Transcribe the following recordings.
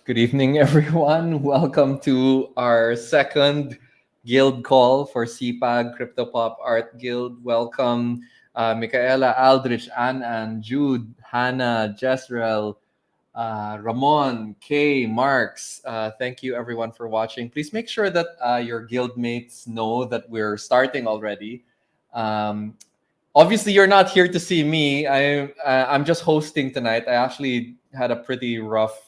Good evening, everyone. Welcome to our second guild call for CPAG Crypto Pop Art Guild. Welcome, Michaela, Aldrich, Ann, Jude, Hannah, Jezreel, Ramon, Kay, Marks. Thank you, everyone, for watching. Please make sure that your guild mates know that we're starting already. Um, Obviously, you're not here to see me. I'm just hosting tonight. I actually had a pretty rough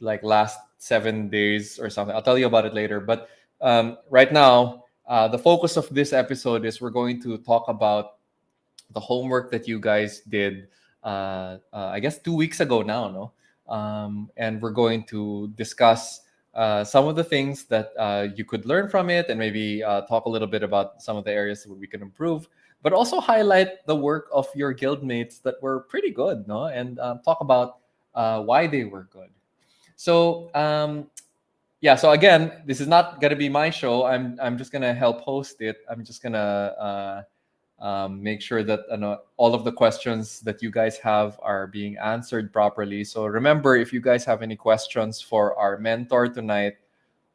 last 7 days or something. I'll tell you about it later. But right now, the focus of this episode is we're going to talk about the homework that you guys did. I guess 2 weeks ago now, no? And we're going to discuss some of the things that you could learn from it, and maybe talk a little bit about some of the areas where we can improve. But also highlight the work of your guildmates that were pretty good, no? And talk about why they were good. So yeah, so again, this is not gonna be my show. I'm just gonna help host it. I'm just gonna make sure that all of the questions that you guys have are being answered properly. So remember, if you guys have any questions for our mentor tonight,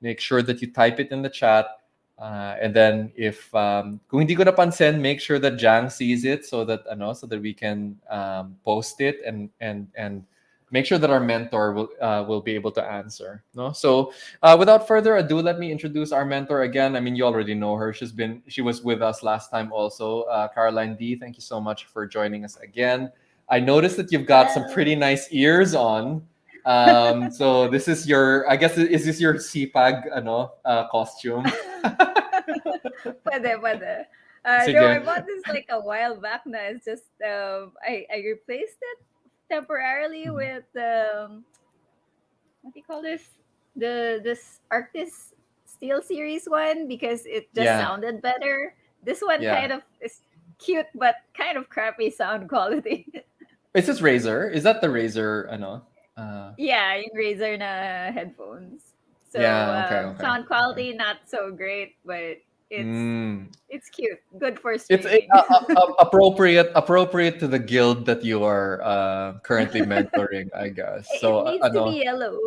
make sure that you type it in the chat. And then if kung hindi ko napansin, make sure that Jang sees it so that so that we can post it and make sure that our mentor will be able to answer. No, so without further ado, let me introduce our mentor again. I mean, you already know her. She was with us last time also. Caroline D, thank you so much for joining us again. I noticed that you've got some pretty nice ears on. So this is your, I guess, is this your CPAG costume? Pwede. No, I Sige. bought this like a while back now. It's just I replaced it temporarily Mhm. with what do you call this? This Arctis Steel Series one because it just Yeah, sounded better. This one yeah. kind of is cute but kind of crappy sound quality. Is this Razer? Is that the Razer? Yeah, yung Razer na headphones. So Yeah. Okay. Okay. sound Okay. quality not so great, but it's Mm. it's cute, good for It's streaming. appropriate to the guild that you are currently mentoring, I guess. It So needs to be yellow.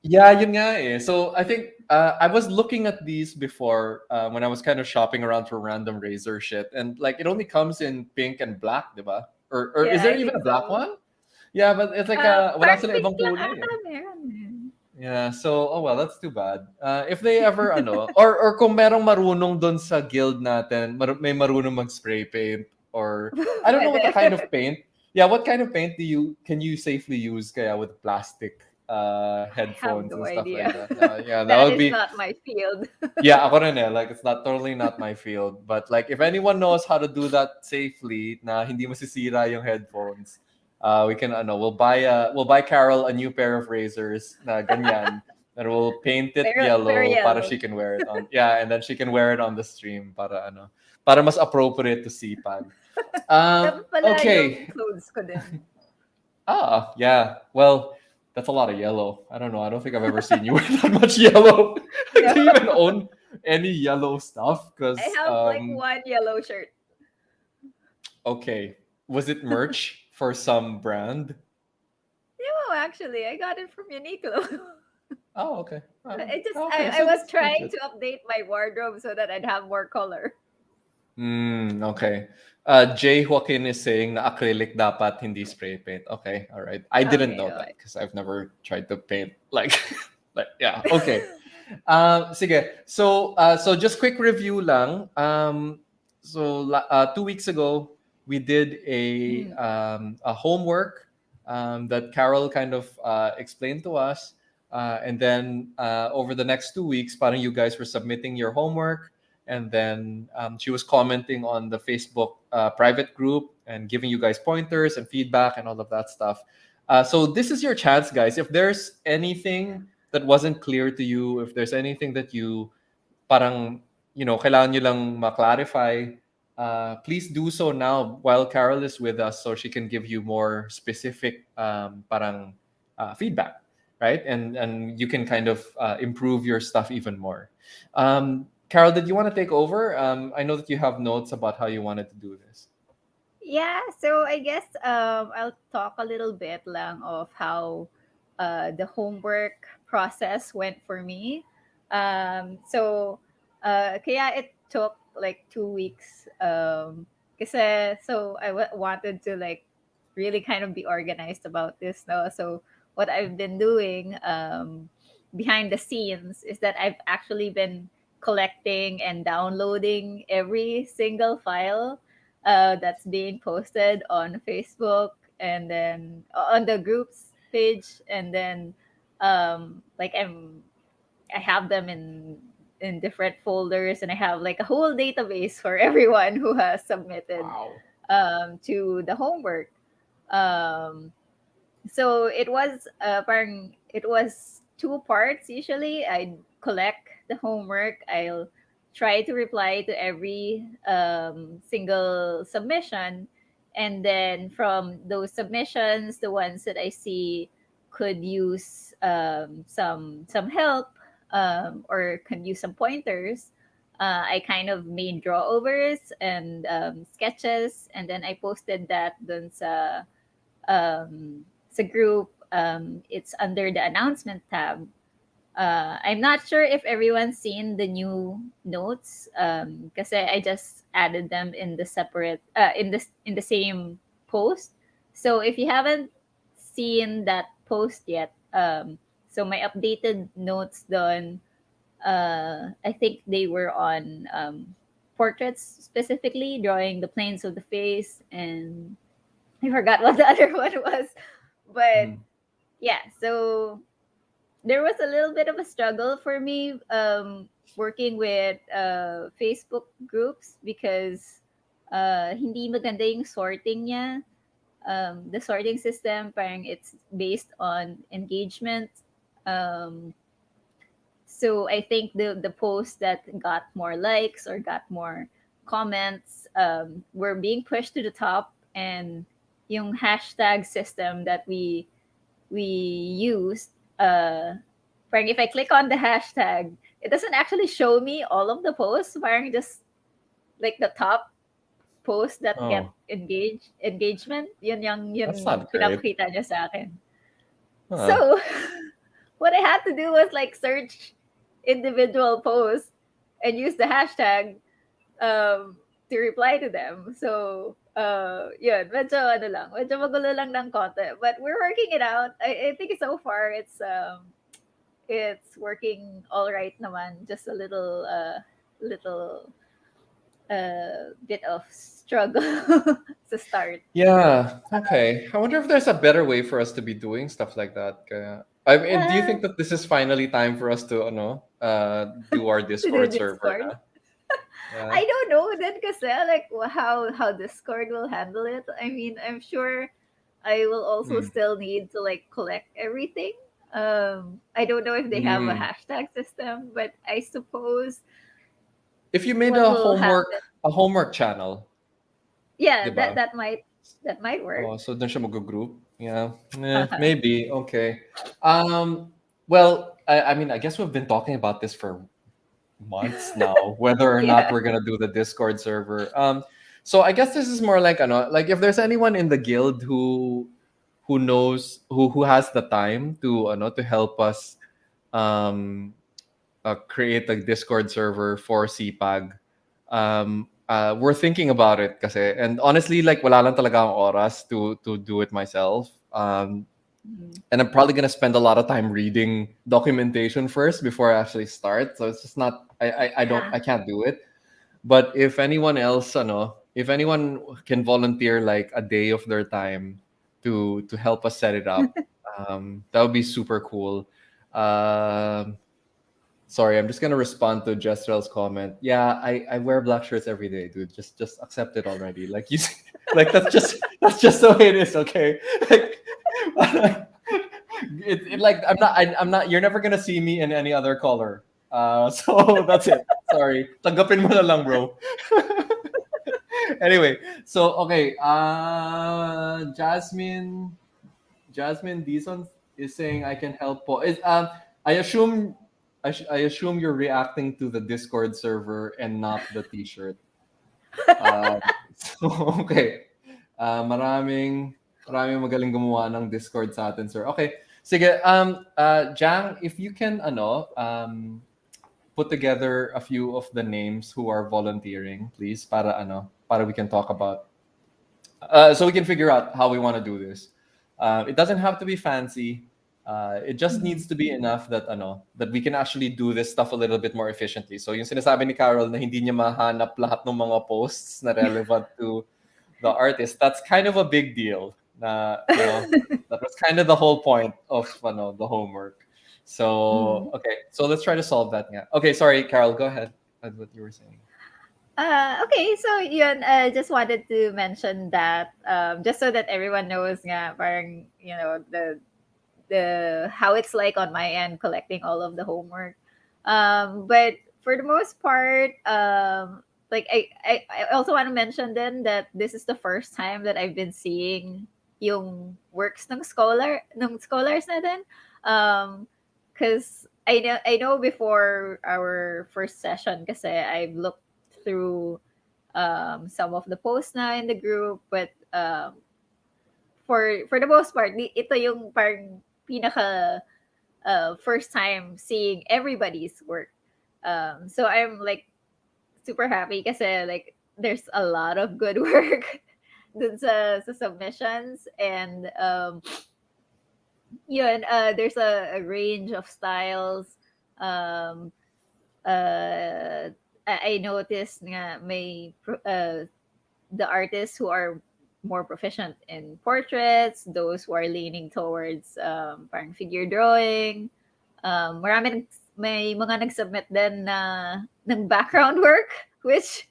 yeah, yun nga eh. So I think I was looking at these before when I was kind of shopping around for random razor shit, and like it only comes in pink and black, diba? Or is Yeah, there I even think a black so. one? Yeah, but it's like wala Parang sila pink ibang lang kulay ata eh. meron eh. Yeah, so oh well, that's too bad. If they ever or kung merong marunong doon sa guild natin, may marunong mag-spray paint or I don't know what the kind Pwede. of paint. Yeah, what kind of paint can you safely use kaya with plastic I have headphones no and stuff like idea. that? Yeah, that That would is be not my field. yeah, ako rin eh. Like it's not totally not my field, but like if anyone knows how to do that safely na hindi masisira yung headphones, we can we'll buy Carol a new pair of razors na ganyan and we'll paint it Pero yellow para yellow. she can wear it on. Yeah, and then she can wear it on the stream para mas appropriate to CPAG. Dapat pala yung Okay. clothes ko din. Yeah. Well, that's a lot of yellow. I don't know. I don't think I've ever seen you wear that much yellow. No, Do you even own any yellow stuff? I Because have like one yellow shirt. okay, was it merch for some brand? No, actually, I got it from Uniqlo. Oh, okay. Okay, I so was that's trying legit. to update my wardrobe so that I'd have more color. Okay. Jay Joaquin is saying na acrylic dapat hindi spray paint. Okay, all right. I didn't Okay, know okay. that because I've never tried to paint like like yeah. Okay. Sige. So just quick review lang. 2 weeks ago we did Mm. a homework that Carol kind of explained to us, and then over the next 2 weeks, parang you guys were submitting your homework, and then she was commenting on the Facebook private group and giving you guys pointers and feedback and all of that stuff. So this is your chance, guys. If there's anything that wasn't clear to you, if there's anything that you parang kailangan nyo lang ma-clarify, please do so now while Carol is with us so she can give you more specific parang feedback, right? And you can kind of improve your stuff even more. Carol, did you want to take over? I know that you have notes about how you wanted to do this. Yeah, so I guess I'll talk a little bit lang of how the homework process went for me. Kaya it took like 2 weeks. Kasi, so wanted to like really kind of be organized about this now. So what I've been doing behind the scenes is that I've actually been collecting and downloading every single file that's being posted on Facebook, and then on the groups page, and then like I have them in different folders, and I have like a whole database for everyone who has submitted Wow. to the homework. Um, so it was two parts. Usually I collect the homework, I'll try to reply to every single submission, and then from those submissions, the ones that I see could use some help, or can use some pointers, I kind of made drawovers and sketches, and then I posted that dun sa group. It's under the announcement tab. I'm not sure if everyone's seen the new notes, because I just added them in the separate in the same post. So if you haven't seen that post yet, so my updated notes done, I think they were on portraits, specifically drawing the planes of the face, and I forgot what the other one was. But Mhm. yeah, so there was a little bit of a struggle for me working with Facebook groups, because hindi maganda yung sorting niya. The sorting system, parang it's based on engagement. Um, so I think the posts that got more likes or got more comments were being pushed to the top, and yung hashtag system that we used, parang if I click on the hashtag, it doesn't actually show me all of the posts, parang just like the top posts that get Oh, engagement, yun that's yung not great. pinapakita niya sa akin. Huh. So what I had to do was like search individual posts and use the hashtag to reply to them. So, yun, medyo magulo lang ng konti. But we're working it out. I think so far it's working all right naman. Just a little bit of struggle to start. Yeah. Okay. I wonder if there's a better way for us to be doing stuff like that. Kaya, I mean, do you Uh, think that this is finally time for us to, do our to do Discord server Discord. na? Yeah. I don't know then kasi like how Discord will handle it. I mean, I'm sure I will also Hmm. still need to like collect everything. I don't know if they have a Hmm. hashtag system, but I suppose If you made what will happen. a homework channel, di Yeah, ba? that might work. Oh, so dun siya mag-group? Yeah. Maybe. Okay. Um, well, I mean, I guess we've been talking about this for months now, whether or not Yeah. we're gonna do the Discord server. So I guess this is more like like if there's anyone in the guild who knows who has the time to to help us um create a Discord server for CPAG. We're thinking about it kasi, and honestly, like wala lang talaga ang oras to do it myself. Mhm. And I'm probably gonna spend a lot of time reading documentation first before I actually start. So it's just not Yeah. I can't do it. But if anyone else, if anyone can volunteer like a day of their time to help us set it up, that would be super cool. Um, Sorry, I'm just gonna respond to Jestrel's comment. Yeah, I wear black shirts every day, dude. Just accept it already. Like you, like that's just the way it is. Okay, like like I'm not. You're never gonna see me in any other color. So that's it. Sorry, tanggapin mo na lang, bro. Anyway, so okay. Jasmine Dison is saying I can help. Is I assume I assume you're reacting to the Discord server and not the T-shirt. Uh, so okay. Maraming magaling gumawa ng Discord sa atin, sir. Okay. Sige, Jang, if you can, put together a few of the names who are volunteering, please, para we can talk about, so we can figure out how we want to do this. It doesn't have to be fancy. It just Mhm. needs to be enough that that we can actually do this stuff a little bit more efficiently. So yung sinasabi ni Carol na hindi niya mahanap lahat ng mga posts na relevant to the artist, that's kind of a big deal. That was kind of the whole point of the homework. So Mhm. okay, so let's try to solve that. Yeah. Okay, sorry, Carol, go ahead with what you were saying. Okay, so yun, just wanted to mention that just so that everyone knows nga, parang, the how it's like on my end collecting all of the homework. But for the most part, like I also want to mention then that this is the first time that I've been seeing yung works ng scholars natin. Because I know before our first session kasi I've looked through some of the posts na in the group, but for the most part, ito yung parang pinaka first time seeing everybody's work. So I'm like super happy kasi like there's a lot of good work dun sa submissions, and yun, there's a range of styles. Um, I noticed nga the artists who are more proficient in portraits, those who are leaning towards parang figure drawing. May mga nag-submit din na ng background work, which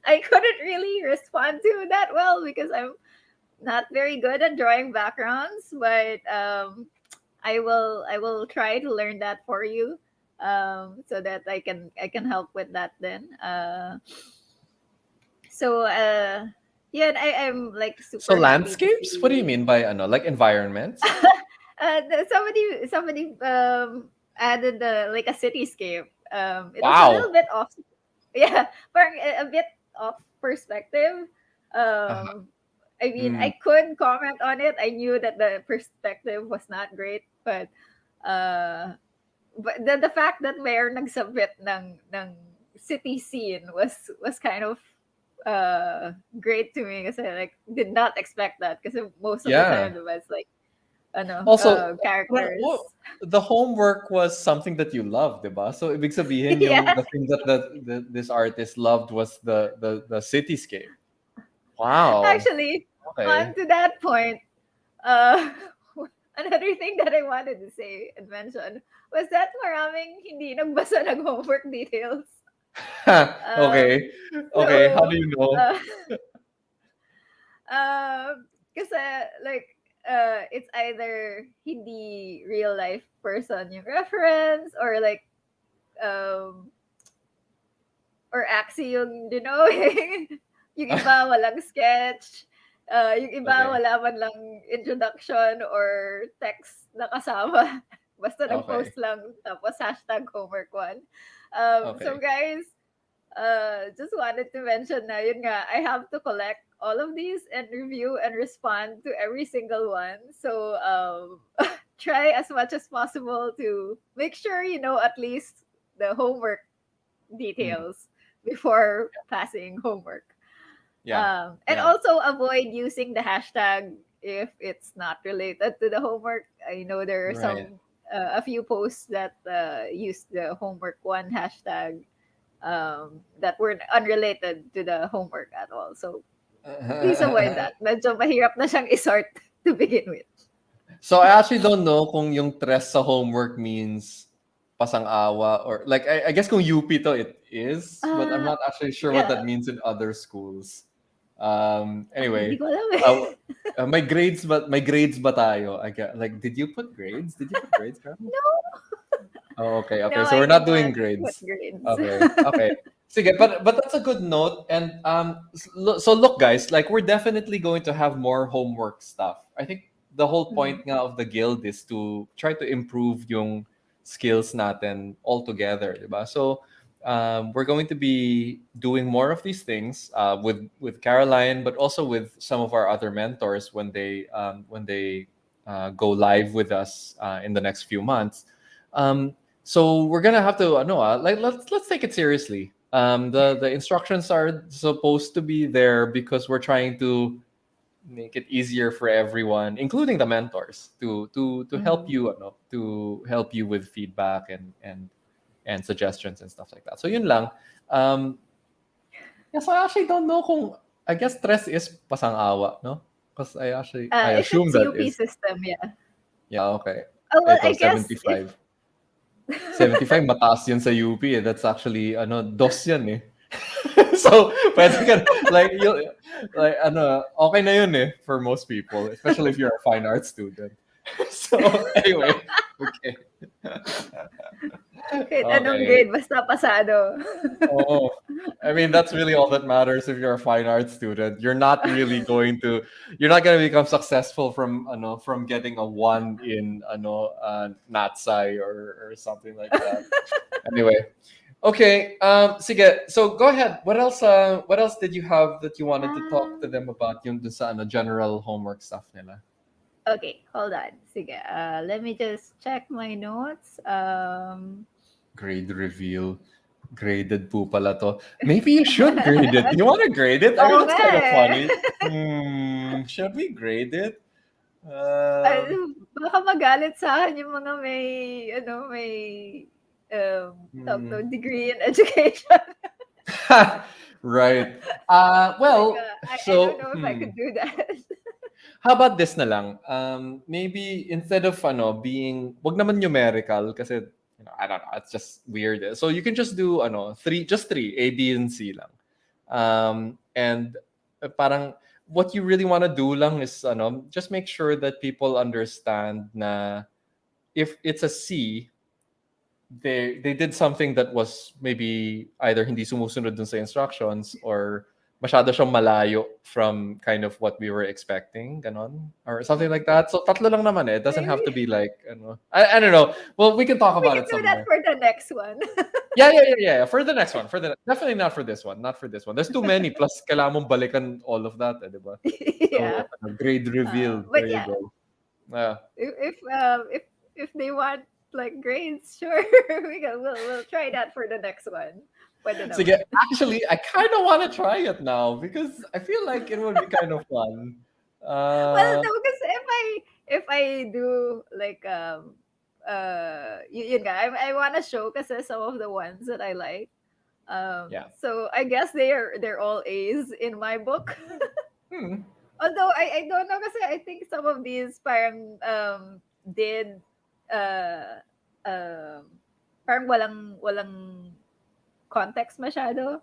I couldn't really respond to that well because I'm not very good at drawing backgrounds, but I will try to learn that for you, so that I can help with that then. So yeah, I'm like So super happy to landscapes? What do you see. mean by like environments? Somebody added like a cityscape. It was a little Wow. bit off. Yeah, parang a bit off perspective. Uh-huh. Um, I mean, Mm, I could comment on it. I knew that the perspective was not great, uh, but the fact that mayroon nagsubmit ng city scene was kind of great to me kasi like did not expect that kasi most of the yeah. time diba, it's like Also, characters. the homework was something that you loved, diba? So ibig sabihin yung Yeah, the thing that this artist loved was the cityscape. Wow. actually, on Okay. to that point, uh another thing that I wanted to say and mention was that maraming hindi nagbasa ng homework details. Um, Okay. Okay. How so, do you know? uh, kasi like it's either hindi real life person yung reference, or like um or Axie yung drawing. Yung iba walang sketch. Yung iba Okay. wala man lang introduction or text na kasama. Basta Okay. nag-post lang tapos hashtag homework one. So Okay. guys, just wanted to mention na yun nga, I have to collect all of these and review and respond to every single one. So try as much as possible to make sure you know at least the homework Mm, details before passing homework. yeah. And Yeah. also avoid using the hashtag if it's not related to the homework. I know there are Right. a few posts that use the homework one hashtag that were unrelated to the homework at all. So please avoid that. Medyo mahirap na siyang isort to begin with. So I actually don't know kung yung tres sa homework means pasang-awa or like I guess kung UP to it is, but I'm Uh, not actually sure what yeah, that means in other schools. hindi Anyway, ko alam eh. uh, my grades ba tayo? I got like did you put grades? Did you put grades, Carl? No, Oh, okay, no, okay. So I we're did not not doing put grades. grades. Okay, okay. Sige, but that's a good note. And so look, guys, like we're definitely going to have more homework stuff. I think the whole point Mm, nga of the guild is to try to improve yung skills natin all together, diba? So we're going to be doing more of these things with Caroline, but also with some of our other mentors when they go live with us in the next few months. Um, so we're gonna have to no, like let's take it seriously. The instructions are supposed to be there because we're trying to make it easier for everyone, including the mentors, to help Mm. you, to help you with feedback and suggestions and stuff like that. So yun lang. Um, yes, I actually don't know kung I guess stress is pasang-awa, no? Because I If assume it's that UP is. system, yeah. Yeah, okay. Oh well, Ito I guess if 75. 75 mataas yun sa UP eh. That's actually dos yan eh. So, pwede ka like like okay na yun eh for most people, especially if you're a fine art student. So, anyway, okay. kahit anong Okay. grade, basta pasado. Oh, I mean, that's really all that matters if you're a fine art student. You're not going to become successful from getting a 1 in Natsai or something like that. Anyway, okay. Sige. So go ahead. What else did you have that you wanted to talk to Um, them about yung dun sa general homework stuff nila? okay, hold on. Sige, let me just check my notes. Grade reveal. Graded po pala to. Maybe you should grade it. Do you want to grade it? I Oo mean, it's nga kind of eh. funny. Should we grade it? Um, Baka magalit sa akin yung mga may, hmm. degree in education. Right. Like, Well, I don't so know if I could do that. how about this na lang? Maybe instead of being wag naman numerical kasi I don't know, it's just weird. So you can just do three, A, B, and C lang. And parang what you really want to do lang is just make sure that people understand na if it's a C, they did something that was maybe either hindi sumusunod dun sa instructions or masyado siyang malayo from kind of what we were expecting, ganon, or something like that. So tatlo lang naman eh. It doesn't have Maybe to be like I don't know. Well, we can talk we about can it do that somewhere. for the next one. Yeah. For the next one, definitely not for this one. Not for this one. There's too many. Plus, kailangan mong balikan all of that, di ba? Yeah. So, grade reveal. There But you yeah, go. Yeah. if they want like grades, sure, we'll try that for the next one. Pwede Sige, naman. actually, I kind of want to try it now because I feel like it would be kind of fun. Well, Uh, no, because if I do like yun nga, I want to show kasi some of the ones that I like. yeah. So I guess they're all A's in my book. Hmm. Although I don't know kasi I think some of these parang did uh um parang walang context masyado,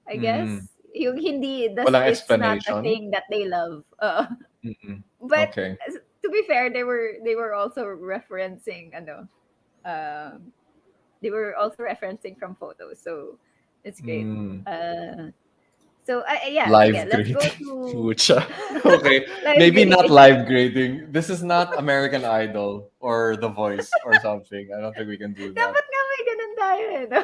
I Mm. guess. Yung hindi that's Walang it's not a explanation. thing that they love. Mm-mm. But Okay. to be fair, they were also referencing um they were also referencing from photos, so it's great. Mm. So yeah, sige, Live let's go grading. to Pucha. Okay. live Maybe not grading. live grading. This is not American Idol or The Voice or something. I don't think we can do that. Dapat nga may ganun tayo eh, no?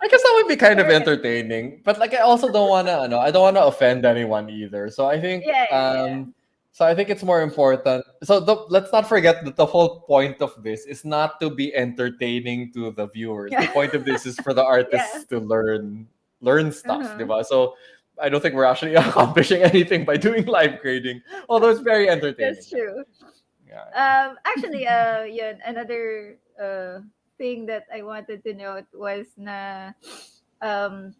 I guess that would be kind of Or, entertaining, but like I also don't wanna, I don't wanna offend anyone either. yeah. So I think it's more important. So let's not forget that the whole point of this is not to be entertaining to the viewers. The Yeah. point of this is for the Yeah. artists to learn stuff, Uh-huh. diba? So I don't think we're actually accomplishing anything by doing live grading, although it's very entertaining. That's true. Yeah. Actually, yun, another thing that I wanted to note was na um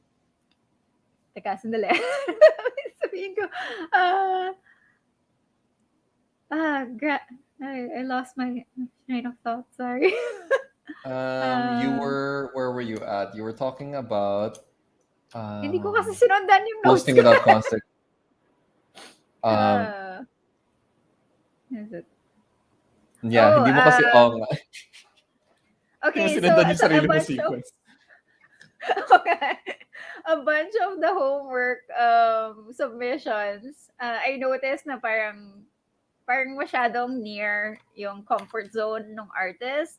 teka, sandali. Sabihin ko, uh, I lost my train of thought. Sorry. You uh, were where were you at? You were talking about Hindi ko kasi um sinundan yung notes posting ko. without context. Um, uh, is it? yeah, Oh, hindi mo kasi, oo nga. Hindi mo okay. So, sinundan yung so a sarili mong bunch of sequence. okay, a bunch of the homework submissions. I noticed na parang masyadong near yung comfort zone ng artist.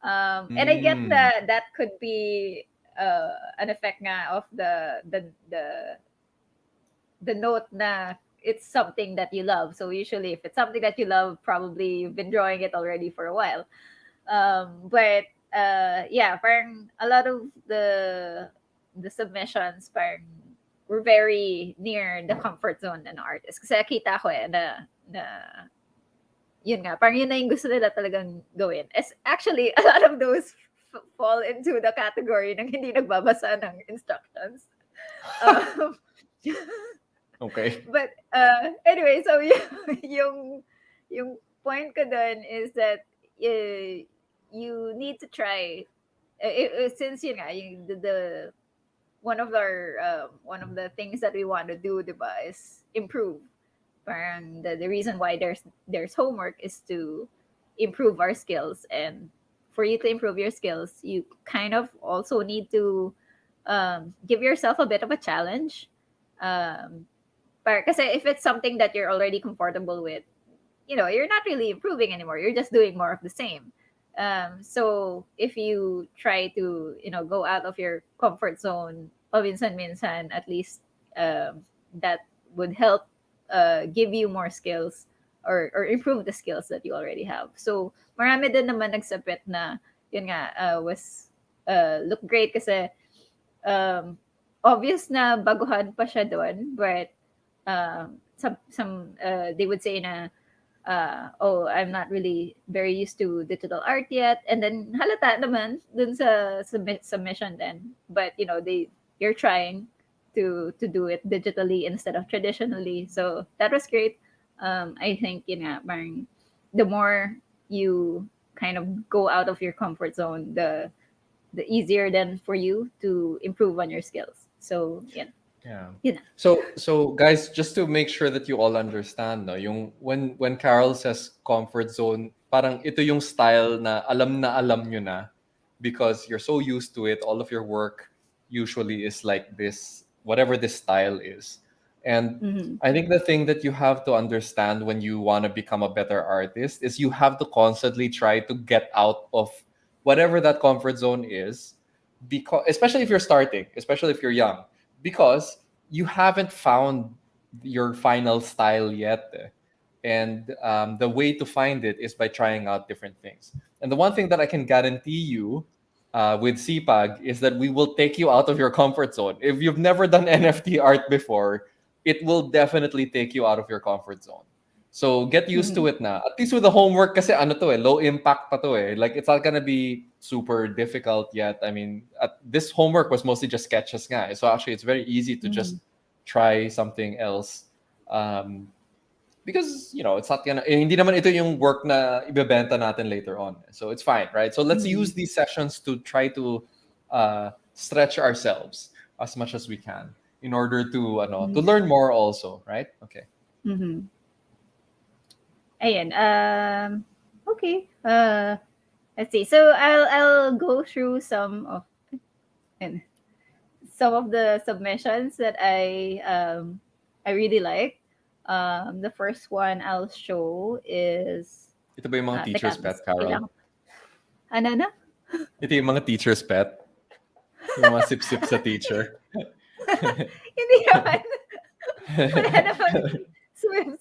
And I get Mm, that that could be an effect nga of the note na it's something that you love. So usually, if it's something that you love, probably you've been drawing it already for a while. But yeah, parang a lot of the submissions parang were very near the comfort zone ng artist. Kasi nakita ko na yun nga, parang yun na yung gusto nila talagang gawin. Actually, a lot of those fall into the category ng hindi nagbabasa ng instructions. Um, Okay. but anyway, so yung point ko dun is that you need to try since yun nga the one of the things that we want to do, diba, is improve. Parang the reason why there's homework is to improve our skills, and for you to improve your skills, you kind of also need to give yourself a bit of a challenge. Um, kasi if it's something that you're already comfortable with, you're not really improving anymore. You're just doing more of the same. So if you try to, go out of your comfort zone, paminsan-minsan, at least that would help give you more skills or improve the skills that you already have. So marami din naman nagsabit na, yun nga, was look great kasi um, obvious na baguhan pa siya doon, but some they would say na oh, I'm not really very used to digital art yet, and then halata naman dun sa submission then, but you're trying to do it digitally instead of traditionally, so that was great. I think parang the more you kind of go out of your comfort zone, the easier then for you to improve on your skills. So yeah. Yeah. Yun na. So guys, just to make sure that you all understand, no, yung when Carol says comfort zone, parang ito yung style na alam nyo na because you're so used to it. All of your work usually is like this, whatever this style is. And Mhm. I think the thing that you have to understand when you want to become a better artist is you have to constantly try to get out of whatever that comfort zone is, because especially if you're starting, especially if you're young, because you haven't found your final style yet. And the way to find it is by trying out different things. And the one thing that I can guarantee you with CPAG is that we will take you out of your comfort zone. If you've never done NFT art before, it will definitely take you out of your comfort zone. So get used to Mhm. it na. At least with the homework kasi ano to low impact pa to Like it's not gonna be super difficult yet. I mean, this homework was mostly just sketches nga. So actually it's very easy to just Mhm. try something else. Because it's not gonna hindi naman ito yung work na ibebenta natin later on. So it's fine, right? So let's Mhm. use these sessions to try to stretch ourselves as much as we can in order to Mhm. learn more also, right? Okay. Mhm. Ayan. Okay. Let's see. So I'll go through and some of the submissions that I really like. The first one I'll show is Ito ba yung mga teacher's teka, pet, kailangan Carol? ano na? Ito yung mga teacher's pet? Yung mga sip-sip sa teacher? Hindi naman. Wala naman swim.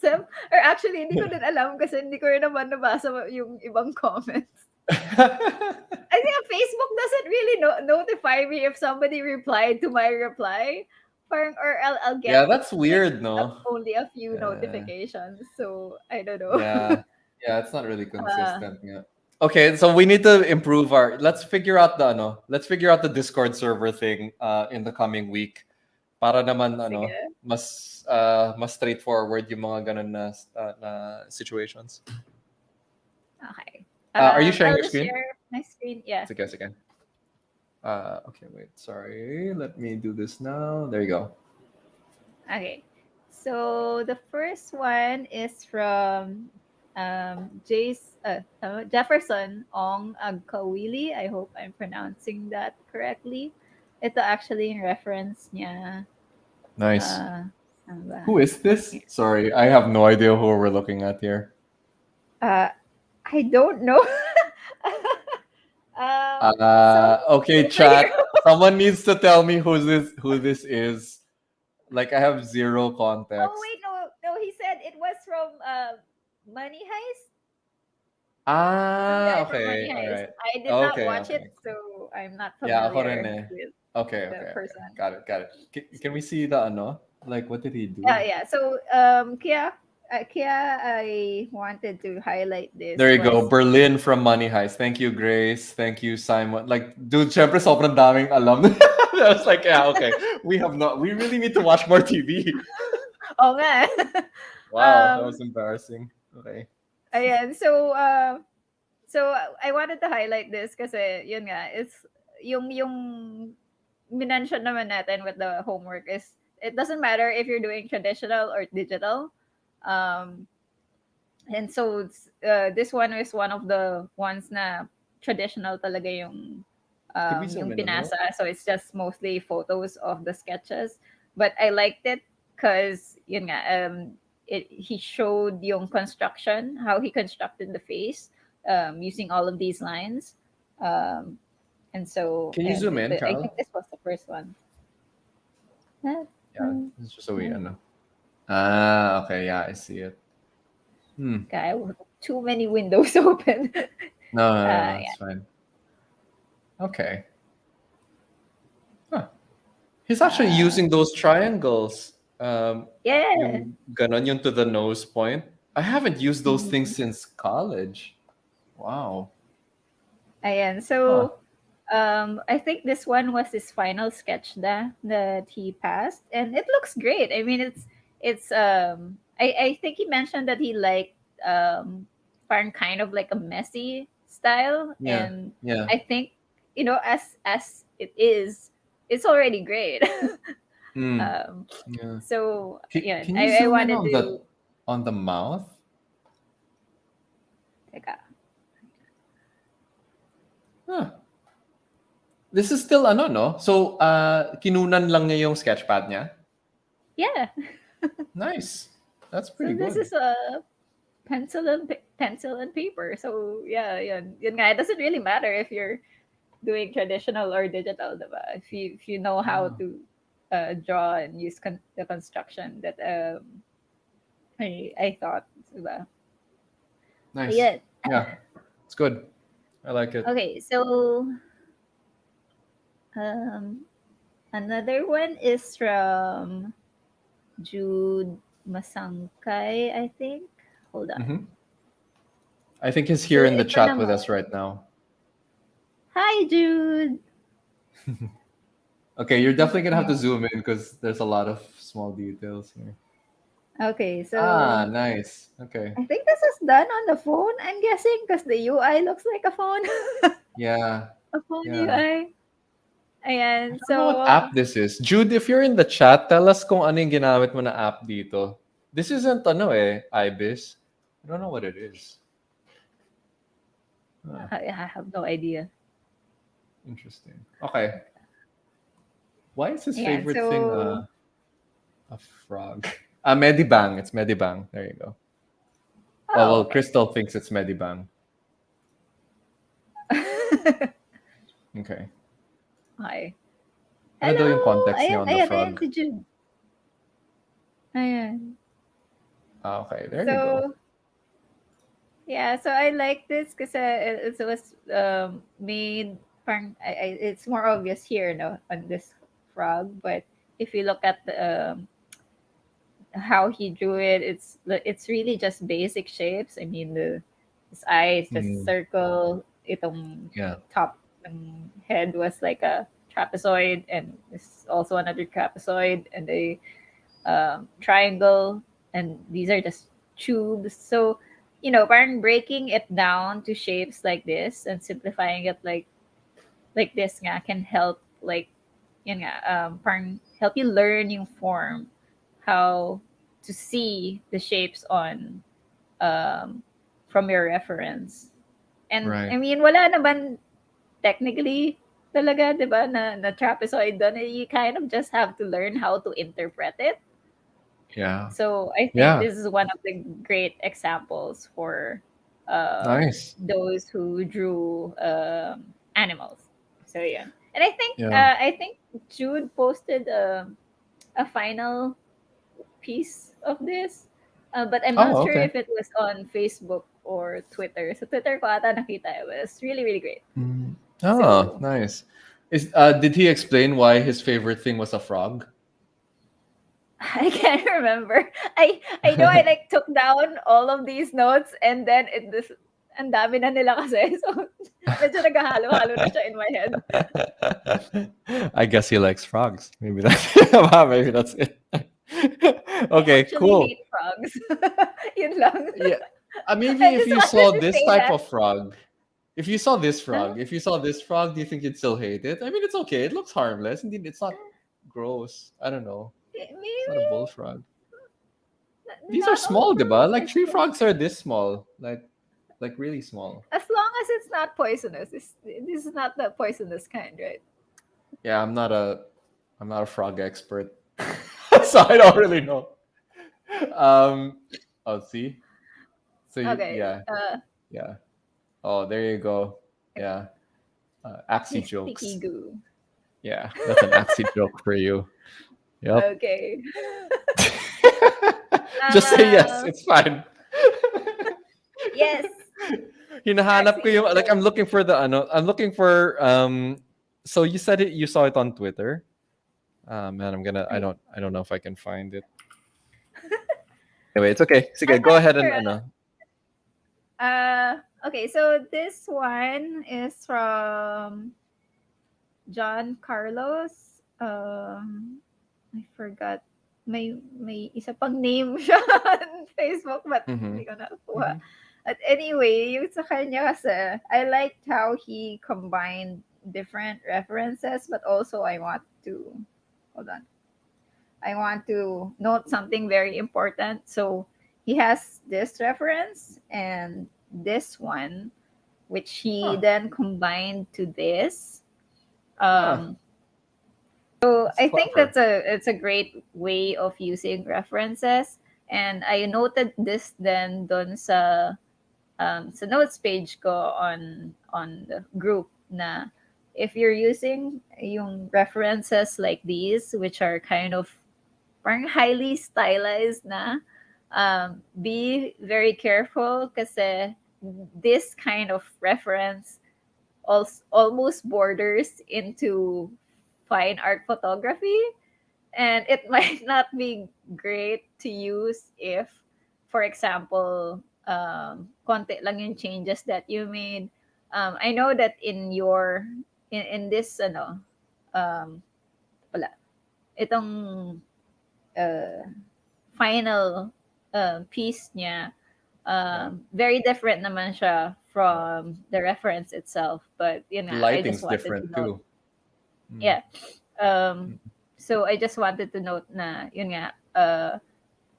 Or actually, hindi ko din alam kasi hindi ko rin naman nabasa yung ibang comments. I think Facebook doesn't really notify me if somebody replied to my reply. Or I'll Yeah, get that's like weird, no? only a few Yeah. notifications. So I don't know. Yeah. Yeah, it's not really uh, consistent. Yeah. Okay, so we need to improve our let's figure out the Discord server thing in the coming week para naman sige. mas straightforward yung mga ganun na situations. Okay. Are you sharing I'll your just screen? share my screen. Yeah. Sige, sige. Okay, wait. Sorry. Let me do this now. There you go. Okay. So the first one is from Jefferson Ong Agkawili. I hope I'm pronouncing that correctly. Ito actually in reference niya. Nice. Ano ba? Who is this? Here. Sorry, I have no idea who we're looking at here. I don't know. Some Okay, chat. superhero. Someone needs to tell me who this is. Like I have zero Oh context. wait, no, from Money Heist. Some Ah, guy from okay, Money all Heist. right. I did not Okay, watch okay. it, so I'm not Yeah, ako rin familiar eh. with Okay, the okay, okay. person. Got it, got it. Can we see the ano? Like, what did he do? Yeah, yeah. So kaya I wanted to highlight this There you go. was Berlin from Money Heist. Thank you, Grace. Thank you, Simon. Like, dude, syempre sobrang daming alam. I was like, yeah, okay. We really need to watch more TV. oh nga. Wow, that was embarrassing. Okay. Ayan. So I wanted to highlight this kasi yun nga, it's yung minention naman natin with the homework is it doesn't matter if you're doing traditional or digital. Um, and so this one is one of the ones na traditional talaga Can we zoom yung in a little? pinasa. So it's just mostly photos of the sketches. But I liked it because yun nga, he showed yung construction, how he constructed the face using all of these lines. Um, and so Can you zoom in, I think Carl? this was the first one. Ah, Yeah, it's just a way, ah, ano. Ah, okay, yeah, I see it. Hmm. guy, too many windows open. No, no, no, no, Yeah. it's fine. Okay. Huh. He's actually Uh, using those triangles. yeah. Yung ganon, yung to the nose point. I haven't used those things Mhm. since college. Wow. Ayan. Huh. So, I think this one was his final sketch that he passed, and it looks great. I mean, I think he mentioned that he liked parang kind of like a messy style, Yeah. and Yeah. I think as it is, it's already great. Hmm. um, Yeah. so yeah, Can you I zoom in wanted to. on the mouth? Teka. Huh. This is still ano, no? So, kinunan lang niya yung sketchpad niya? Yeah. Nice. That's pretty So this good. is a pencil and paper. So yeah, yun nga. It doesn't really matter if you're doing traditional or digital, diba? If you know how Wow. to draw and use the construction that I thought, diba? Nice. Yeah. Yeah. It's good. I like it. Okay, so um, another one is from Jude Masangkay, I think. Hold on. Hmm. I think he's here So in the ito chat with naman. us right now. Hi, Jude. Okay, you're definitely gonna have to Ayan. zoom in because there's a lot of small details here. Okay, Ah, so nice. Okay. I think this is done on the phone, I'm guessing, because the UI looks like a phone. Yeah. A phone Yeah. UI. I Ayan, don't know what so, app this is. Jude, if you're in the chat, tell us kung ano yung ginamit mo na app dito. This isn't ano eh, Ibis. I don't know what it is. Huh, I have no idea. interesting. Okay. Why is his Ayan, favorite thing so, a frog? Medibang. It's Medibang. There you go. Oh, oh, well, okay. Crystal thinks it's Medibang. Okay. Okay. Ano daw Hello! yung context niya Ayan, on the ayan, ayan, frog? si Jude. Ayan. Ah, okay, there you go. So, yeah, so I like this because it was made, parang, it's more obvious here, no, on this frog, but if you look at the how he drew it, it's really just basic shapes. I mean, the his eyes just Hmm. circle. Itong Yeah. top head was like a trapezoid, and it's also another trapezoid, and a triangle, and these are just tubes. So, parang breaking it down to shapes like this and simplifying it like this nga can help like yun nga, parang help you learn yung form, how to see the shapes on um, from your reference. And Right. I mean, wala naman technically talaga, di ba, na trapezoid doon. You kind of just have to learn how to interpret it. Yeah. So I think Yeah. this is one of the great examples for Nice. those who drew animals. So yeah, and Yeah. I think Jude posted a final piece of this. But I'm not Oh, sure okay. if it was on Facebook or Twitter. So Twitter ko ata nakita. It was really, really great. Mm. Oh, So nice. Did he explain why his favorite thing was a frog? I can't remember. I know I like took down all of these notes and then ang dami na nila kasi. So medyo naghahalo-halo na siya in my head. I guess he likes frogs. Maybe that's maybe that's it. I Okay, actually cool. hate frogs. Yun lang. Yeah. Maybe I if just you wanted saw to this say type that. of frog, if you saw this Huh? frog, if you saw this frog, do you think you'd still hate it? I mean, it's okay. It looks harmless. Indeed, it's not gross. I don't know. It's not a Maybe bullfrog. These are not all small, diba? frogs Like are tree so. frogs are this small, like really small. As long as it's not poisonous. This is not the poisonous kind, right? Yeah, I'm not a frog expert, so I don't really know. Um, oh, see, so Okay. yeah, yeah. Oh, there you go. Yeah, axie He's sticky jokes. goo. Yeah, that's an axie joke for you. Yep. Okay. Just say yes. Uh, It's fine. yes. Hinahanap ko Axie yung like joke. I'm looking for the ano. I'm looking for So you said it. You saw it on Twitter. Man, I'm gonna. I, I don't know if I can find it. Anyway, it's okay. I'm Sige, go not ahead and sure. ano. Okay, so this one is from John Carlos. I forgot. May isa pang name siya on Facebook, but Mm-hmm. hindi ko nakuha. Mm-hmm. At anyway, yung sa kanya kasi, I liked how he combined different references, but also hold on. I want to note something very important. So he has this reference and this one, which he Huh. then combined to this. Huh. Um, so That's I think clever. it's a great way of using references. And I noted this then dun sa notes page ko on the group na if you're using yung references like these, which are kind of parang highly stylized na, be very careful kasi this kind of reference almost borders into fine art photography, and it might not be great to use if, for example, konti lang yung changes that you made. I know that in this um, wala, itong uh, final piece niya, Yeah. very different naman siya from the reference itself. But yun The nga, I just lighting's wanted to different note. too. Mm. Yeah. Um, Mm. so I just wanted to note na yun nga,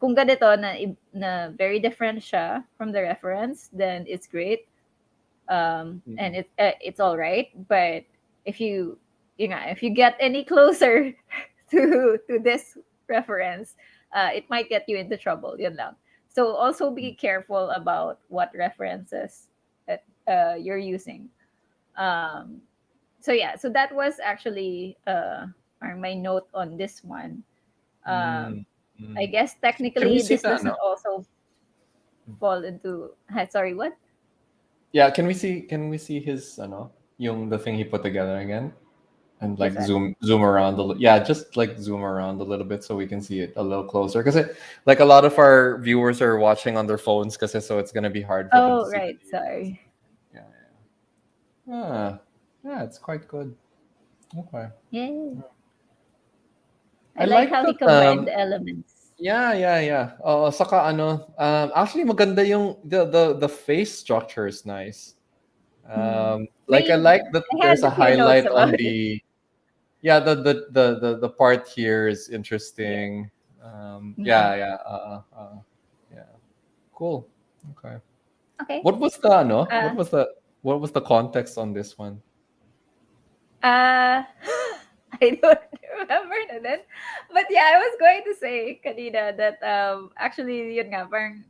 kung ganito na very different siya from the reference, then it's great. And Mm. it's all right. But if if you get any closer to this reference, it might get you into trouble. Yun lang. So also be careful about what references that you're using. Um, so yeah, so that was actually my note on this one. Um, Mm. I Mm. guess Can we technically see this that doesn't now? also fall into. Sorry, what? Yeah, can we see his yung the thing he put together again? And This like one. zoom around yeah, just like zoom around a little bit so we can see it a little closer because it like a lot of our viewers are watching on their phones because so it's gonna be hard for them to Oh, see the right. details. Sorry. Yeah, yeah. Yeah, it's quite good. Okay. Yeah. I I like like how he that. combined the elements. Yeah, yeah, yeah. Saka actually maganda yung the face structure is nice. Mm. Like I like that I there's had a a few notes highlight about on it. the yeah the part here is Yeah. interesting. Mm. Yeah, yeah, yeah. Cool. Okay. Okay. What was the no? Uh, What was the context on this one? uh, I don't remember na din. But yeah, I was going to say kanina that actually yun nga parang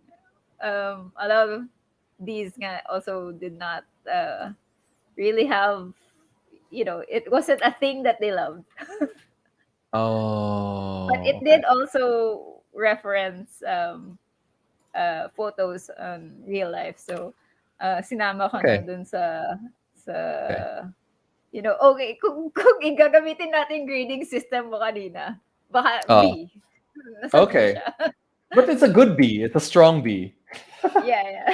a lot of these nga also did not really have, it wasn't a thing that they loved. But Oh, it okay. did also reference photos on real life. So, sinama ko na Okay. dun sa Okay. okay, kung gagamitin natin grading system mo kanina, baka Oh, B. Nasa B okay. siya. But it's a good B. It's a strong B. Yeah, yeah.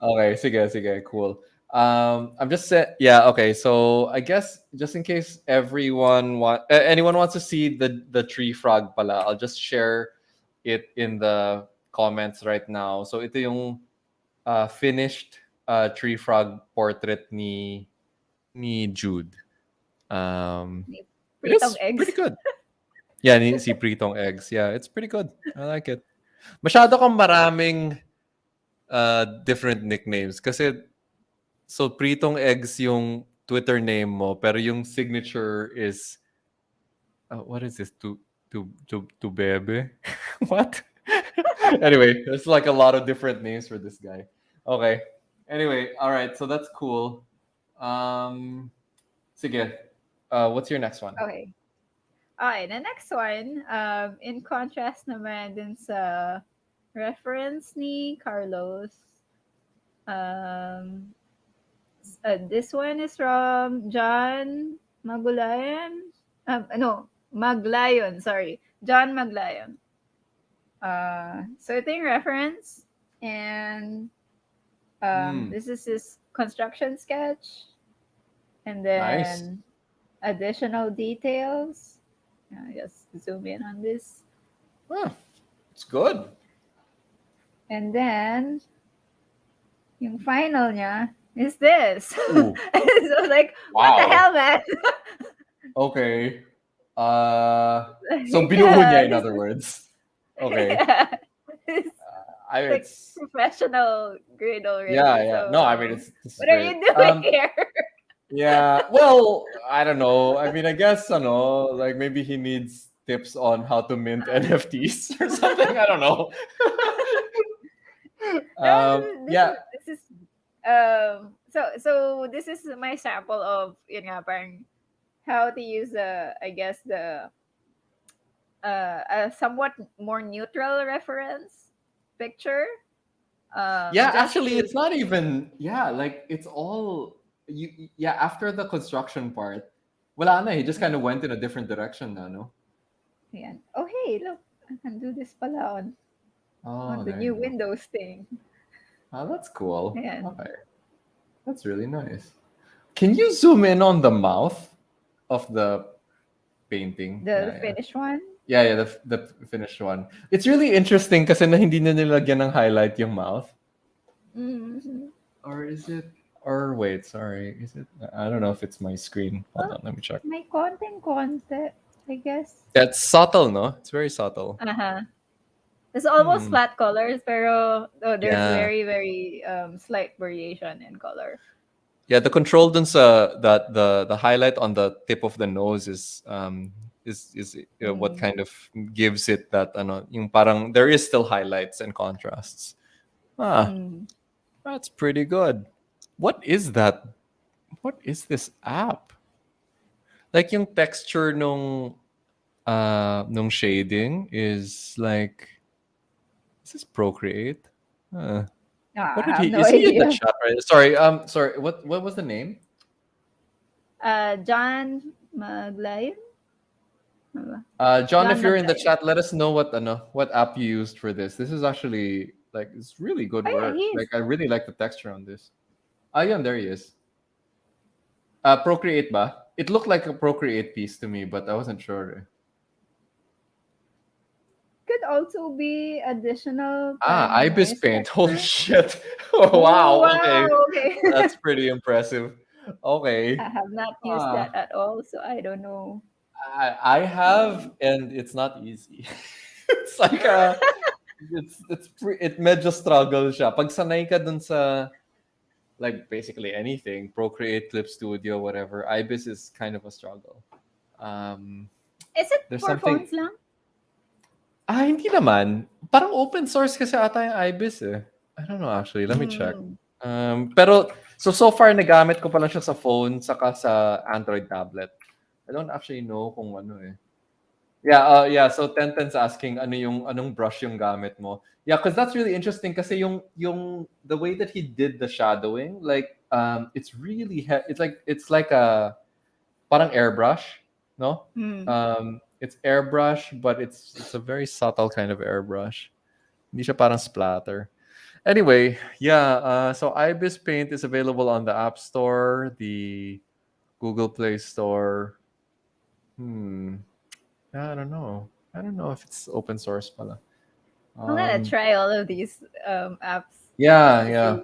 Okay, sige, sige, cool. I'm just saying, yeah, okay. So I guess just in case anyone wants to see the tree frog pala, I'll just share it in the comments right now. So ito yung finished tree frog portrait ni Jude. Um, May it pritong is pretty eggs. good. Yeah, si Pritong Eggs. Yeah, it's pretty good. I like it. Masyado kang maraming different nicknames kasi so Pritong Eggs yung Twitter name mo pero yung signature is what is this to bebe? What? Anyway, there's like a lot of different names for this guy. Okay. Anyway, all right. So that's cool. Sige. What's your next one? Okay. Okay, the next one, in contrast naman dun sa reference ni Carlos, um, this one is from John Magulayan. No, Maglayon, sorry. John Maglayon. So ito yung reference. And Hmm. this is his construction sketch. And Nice. then additional details. Just zoom in on this. Huh, it's good. And then, yung final niya is this. Ooh. So like, what the Wow. hell, man? Okay. So Like, binuo niya in this other is words. Okay. yeah, it's I mean, like it's professional grade yeah, already. yeah. So No, I mean this is what are great. you doing here? Yeah. Well, I don't know. I mean, I guess I know. Like maybe he needs tips on how to mint NFTs or something. I don't know. No, Yeah. this is so this is my sample of yun nga parang how to use I guess the a somewhat more neutral reference picture Yeah, just actually, to it's not even. Yeah, like it's all Yeah, after the construction part, wala na. He just kind of went in a different direction na, no? Ayan. Oh hey, look, I can do this pala on Oh, the there new you go. Windows thing. Oh, that's cool. Ayan. Okay, that's really nice. Can you zoom in on the mouth of the painting? The Yeah, yeah. finished one. Yeah, yeah, the finished one. It's really interesting kasi na hindi na nilagyan ng highlight yung mouth. Mm-hmm. Or is it? Or wait, sorry. Is it? I don't know if it's my screen. Hold Well, on, let me check. may konting-konti, I guess. That's subtle, no? It's very subtle. Uh-huh. It's almost Hmm. flat colors, pero there's Yeah. very, very slight variation in color. Yeah, the control dun sa that the highlight on the tip of the nose is what Mm. kind of gives it that ano, yung parang there is still highlights and contrasts. Ah, Mm. that's pretty good. What is that? What is this app? Like yung texture nung shading is like is this Procreate? No, What I did have he no is he in the idea. chat right? Sorry, what was the name? John Maglayon? Ano ba? John, John if you're in the Maglayon. chat, let us know what app you used for this. This is actually like it's really good Oh yeah, work. he is. Like I really like the texture on this. Ah, yeah, there he is. Procreate ba? It looked like a Procreate piece to me, but I wasn't sure. Could also be additional Ah, parang Ibis noise Paint. Holy texture. shit! Oh, Oh wow. Okay, wow, okay. that's pretty impressive. Okay. I have not used that Ah, at all, so I don't know. I have, and it's not easy. It's like it medyo struggle siya. Pag sanay ka dun sa like basically anything, Procreate, Clip Studio, whatever, Ibis is kind of a struggle. Is it There's for something. phones lang? Hindi naman. Parang open source kasi ata yung Ibis eh. I don't know actually. Let me check. Mm. Pero so far nagamit ko pa lang siya sa phone saka sa Android tablet. I don't actually know kung ano eh. Yeah, yeah. So Tenten's asking anong brush yung gamit mo. Yeah, because that's really interesting. Kasi yung the way that he did the shadowing, like it's really it's like a parang airbrush, no? Hmm. It's airbrush, but it's a very subtle kind of airbrush. Hindi siya parang splatter. Anyway, yeah. So Ibis Paint is available on the App Store, the Google Play Store. Hmm. I don't know. I don't know if it's open source pala. I'm gonna Um, try all of these apps yeah, to yeah. see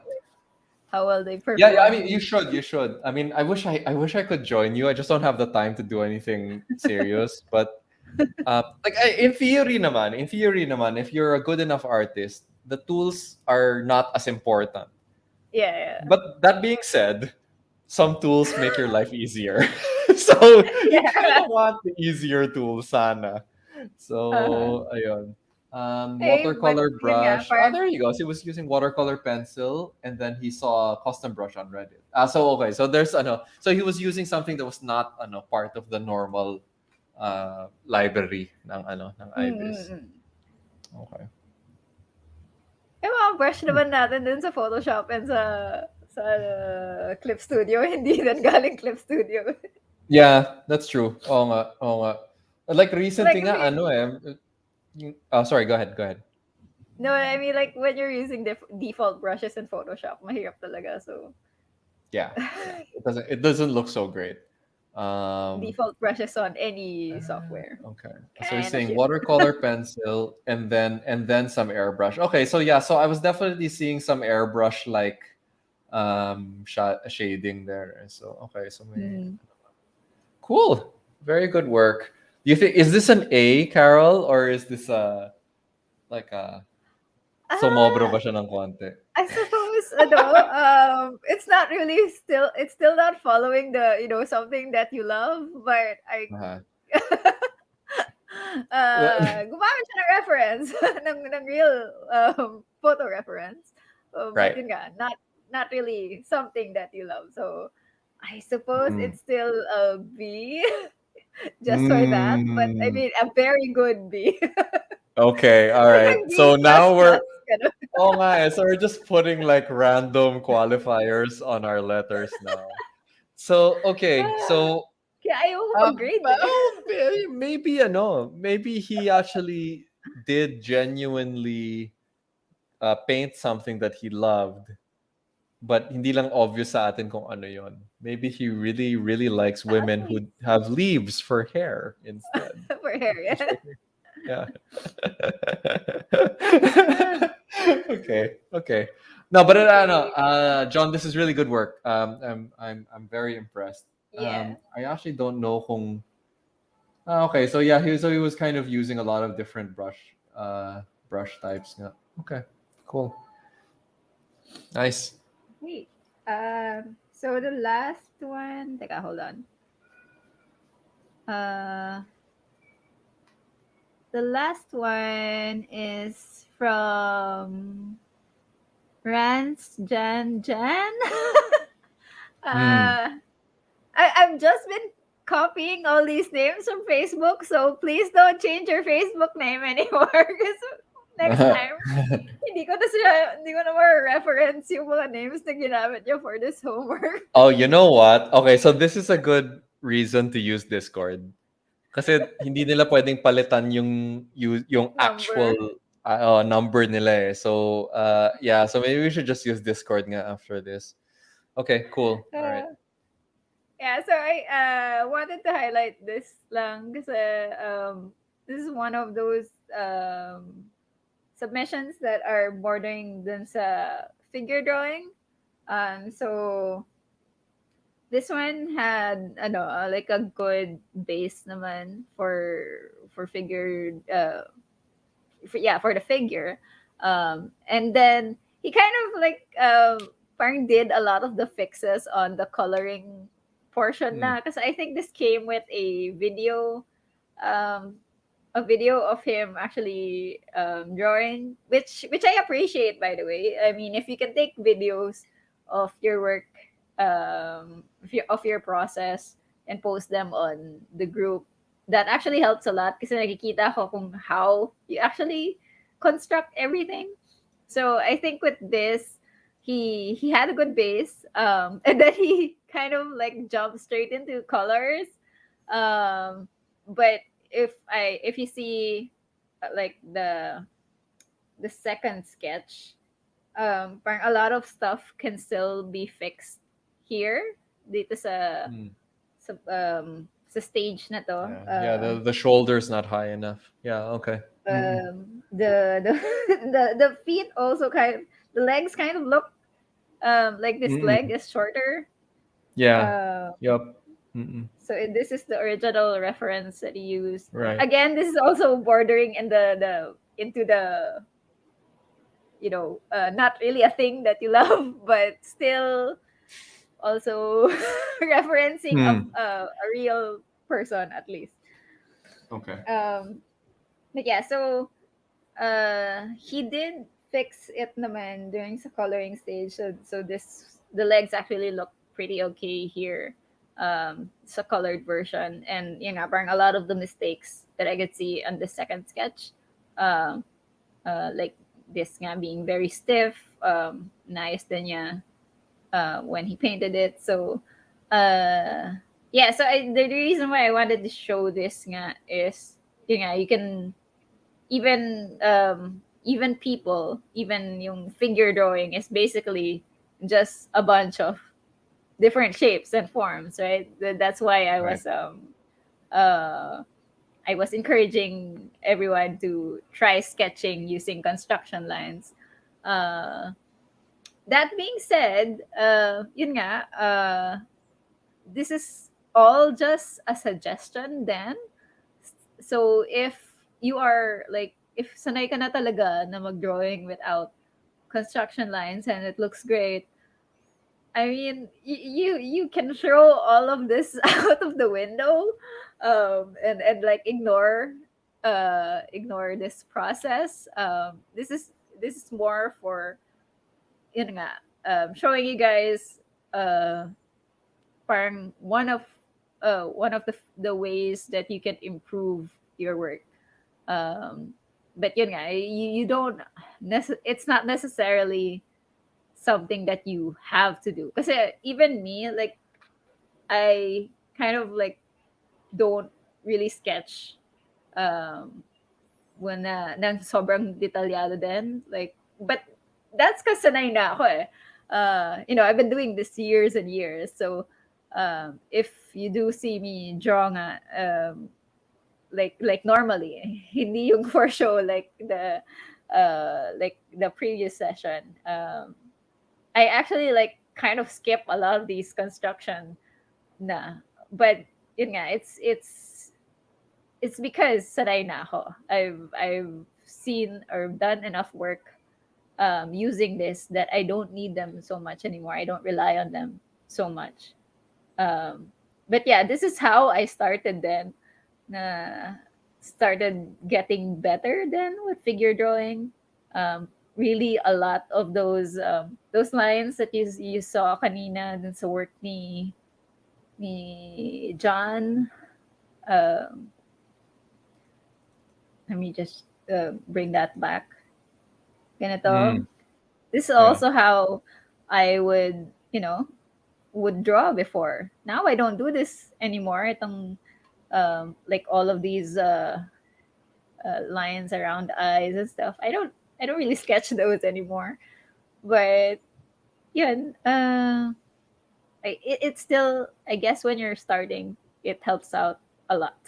how well they Yeah, yeah, I perform. mean, you should, you should. I mean, I wish I could join you. I just don't have the time to do anything serious. But like in theory naman, if you're a good enough artist, the tools are not as important. Yeah, But that being said, some tools make your life easier. So you kind yeah. of want the easier tools, sana. Uh-huh. So, ayun. Hey, but Watercolor yun nga, brush. Ah, parang there you go. So he was using watercolor pencil, and then he saw a custom brush on Reddit. So okay. So there's ano. So he was using something that was not part of the normal library ng mm, IBIS. mm. Okay. Yung mga brush naman natin dun sa Photoshop and sa Clip Studio, hindi din galing Clip Studio. Yeah, that's true. Oo nga, oo nga. Like Like, recently I nga mean, sorry, go ahead, go ahead. no, I mean, like, when you're using default brushes in Photoshop, mahirap talaga. So, Yeah, yeah. It doesn't look so great. Um default brushes on any software. okay. So he's Kind of saying shit. watercolor pencil and then some airbrush. Okay, so yeah, so I was definitely seeing some airbrush like shading there. So okay, so may Mm. cool. Very good work. Do you think is this an A, Carol, or is this like a sumobro Ah, ba siya ng konti? I suppose, it's still not following the, something that you love, but Uh-huh. gumamit siya ng reference, ng real, photo reference. But Right. yun nga, not really something that you love. So, I suppose Mm. it's still a B, just for that. But I Mm. mean, a very good B. Okay, all Like right. a B So plus now we're plus, ganun. oh my, so we're just putting like random qualifiers on our letters now. So okay, so Kaya ayoko mag-grade eh. well, maybe maybe he actually did genuinely paint something that he loved, but hindi lang obvious sa atin kung ano yon. Maybe he really really likes women Nice. who have leaves for hair instead. For hair, Just yeah. like yeah. Okay, okay. No, but Okay. John, this is really good work. I'm very impressed. Yeah. I actually don't know kung okay, so yeah, he was kind of using a lot of different brush types. Yeah. Okay, cool, nice. Wait. So the last one, teka, hold on. Uh, the last one is from Rance Jan Jan. Hmm. uh, I've just been copying all these names from Facebook, so please don't change your Facebook name anymore. Because next time, hindi ko na ma-reference yung mga names na ginamit niyo for this homework. Oh, you know what? Okay, so this is a good reason to use Discord. Kasi hindi nila pwedeng palitan yung actual Number. number nila eh. So, yeah, so maybe we should just use Discord nga after this. Okay, cool. All right. Uh, yeah, so I wanted to highlight this lang kasi this is one of those submissions that are bordering dun sa figure drawing. So this one had like a good base naman for figure for the figure. And then he kind of like parang did a lot of the fixes on the coloring portion Hmm. na because I think this came with um a video of him actually drawing, which I appreciate, by the way. I mean, if you can take videos of your work, of your process and post them on the group, that actually helps a lot kasi nakikita ko kung how you actually construct everything. So I think with this, he had a good base, and then he kind of like jumped straight into colors. Um, but if you see like the second sketch, parang a lot of stuff can still be fixed here dito Mm. sa stage na to. Yeah, the shoulder's not high enough. Yeah, okay. Mm-mm. The the feet also the legs kind of look like this leg Mm-mm. is shorter. Yeah. Uh, Yep. Mm-mm. so this is the original reference that he used. Right. Again, this is also bordering in the into the not really a thing that you love, but still also referencing Hmm. a real person at least. Okay. Um, but yeah, so he did fix it naman during sa coloring stage. So the legs actually look pretty okay here. Sa colored version, and parang a lot of the mistakes that I could see on the second sketch, um, like this nga being very stiff, nice din niya when he painted it. So, yeah. So the reason why I wanted to show this nga is, you can even people, even yung figure drawing is basically just a bunch of different shapes and forms, right? That's why Right. uh I was encouraging everyone to try sketching using construction lines. Uh, that being said, yun nga, this is all just a suggestion then. So if you are like, if sanay ka na talaga na mag-drawing without construction lines and it looks great, I mean, you can throw all of this out of the window, and like ignore this process. This is more for yun nga, showing you guys uh parang one of the ways that you can improve your work. Um, but yun nga, you don't it's not necessarily something that you have to do. Kasi even me, like, I kind of like don't really sketch um when nang sobrang detalyado din. Like, but that's kasi sanay na ako eh. I've been doing this years and years. So if you do see me draw nga, like normally, hindi yung for show like the previous session. I actually like kind of skip a lot of these construction na. But yun nga, it's because sanay na ako. I've seen or done enough work using this that I don't need them so much anymore. I don't rely on them so much. But yeah, this is how I started then. Na started getting better then with figure drawing. Really a lot of those lines that you saw kanina dun sa work ni John. Um, Let me just bring that back. Ganito. Mm. This is Yeah. also how I would draw before. Now I don't do this anymore. Itong like all of these lines around eyes and stuff. I don't really sketch those anymore. But yun, it's still, I guess, when you're starting, it helps out a lot.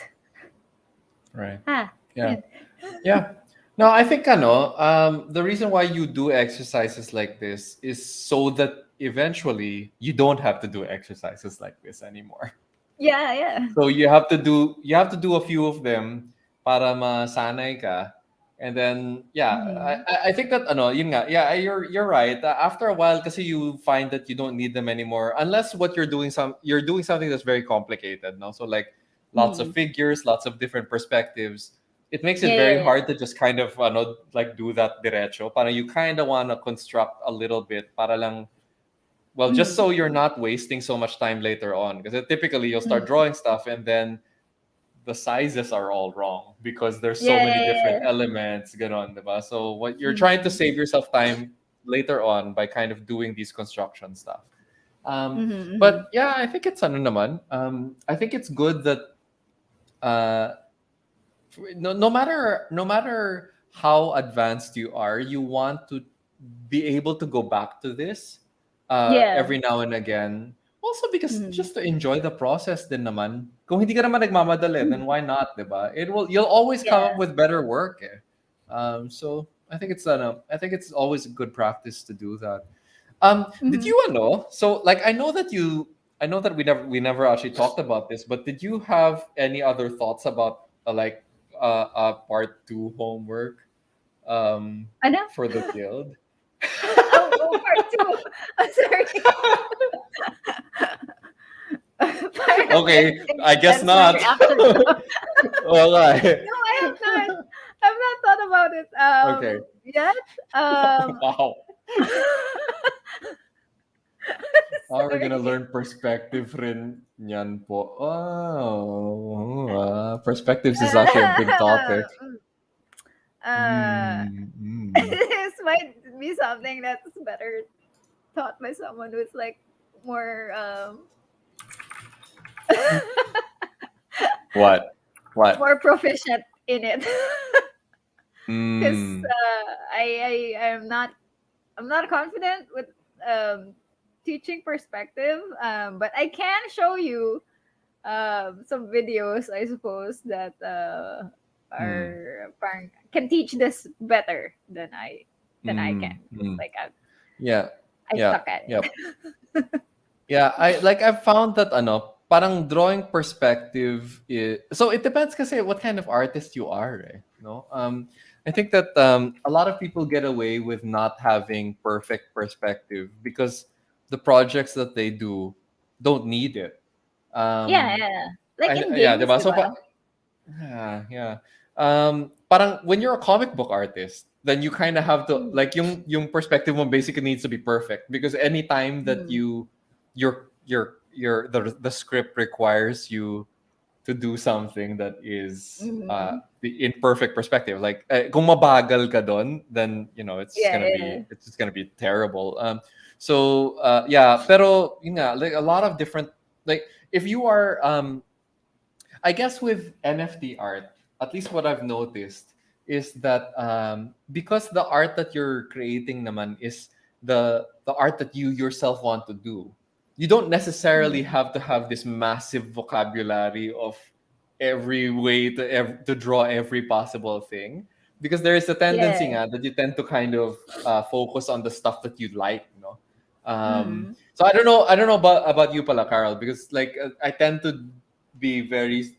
Right. Ah, Yeah. yun. Yeah. No, I think the reason why you do exercises like this is so that eventually you don't have to do exercises like this anymore. Yeah, yeah. So you have to do a few of them para masanay ka. And then yeah, Mhm. I think that yun nga, yeah, you're right. After a while kasi you find that you don't need them anymore unless what you're doing something that's very complicated, no? So like lots of Mm. figures, lots of different perspectives. It makes it Yeah, very yeah, yeah. hard to just kind of like do that diretso. Para you kind of want to construct a little bit para lang, well, just Mm. so you're not wasting so much time later on, because typically you'll start Mm. drawing stuff and then the sizes are all wrong because there's so Yeah, many yeah, different yeah. elements, ganon, diba? So what you're trying to Mm-hmm. save yourself time later on by kind of doing these construction stuff. Mm-hmm. But yeah, I think it's ano naman. I think it's good that uh, no matter how advanced you are, you want to be able to go back to this Yeah. every now and again. Also because Mm-hmm. just to enjoy the process din naman. Kung hindi ka naman nagmamadali, then Mm-hmm. why not, 'di ba? You'll always come up Yeah. with better work. Eh. So I think it's always a good practice to do that. Did Mm-hmm. you know? So like I know that we never actually talked about this, but did you have any other thoughts about part two homework Ano? for the guild? Oh, part two. Oh, sorry. Parang Okay, I guess intense my not. reaction now. Well, No, I have not. I've not thought about it okay. yet. Um Wow. We're gonna sorry. learn perspective rin yan po. Oh, perspectives is actually a big topic. uh Mm, mm. this might be something that's better taught by someone who's like more What? What? more proficient in it. Because Mm, I'm not confident with um, teaching perspective, but I can show you some videos, I suppose, that mm, can teach this better than I mm, can. mm. Like Yeah, I yeah, suck at yeah. it. Yeah, I've found that parang drawing perspective so it depends kasi what kind of artist you are, eh, no? I think that a lot of people get away with not having perfect perspective because the projects that they do don't need it. Yeah, Um yeah. Like in yeah, games, diba? So diba? yeah, yeah. Parang when you're a comic book artist, then you kind of have to Mm. like yung perspective mo basically needs to be perfect because anytime that Mm. the script requires you to do something that is Mm-hmm. the imperfect perspective, like kung mabagal ka don, then Yeah, yeah. it's just gonna be terrible. So yeah, pero yun nga, like a lot of different like if you are I guess with NFT art, at least what I've noticed is that because the art that you're creating naman is the art that you yourself want to do, you don't necessarily Mm-hmm. have to have this massive vocabulary of every way to draw every possible thing because there is a tendency Yeah. nga, that you tend to kind of focus on the stuff that you like, you know. Mm-hmm. So I don't know about you pala, Carl, because like I tend to be very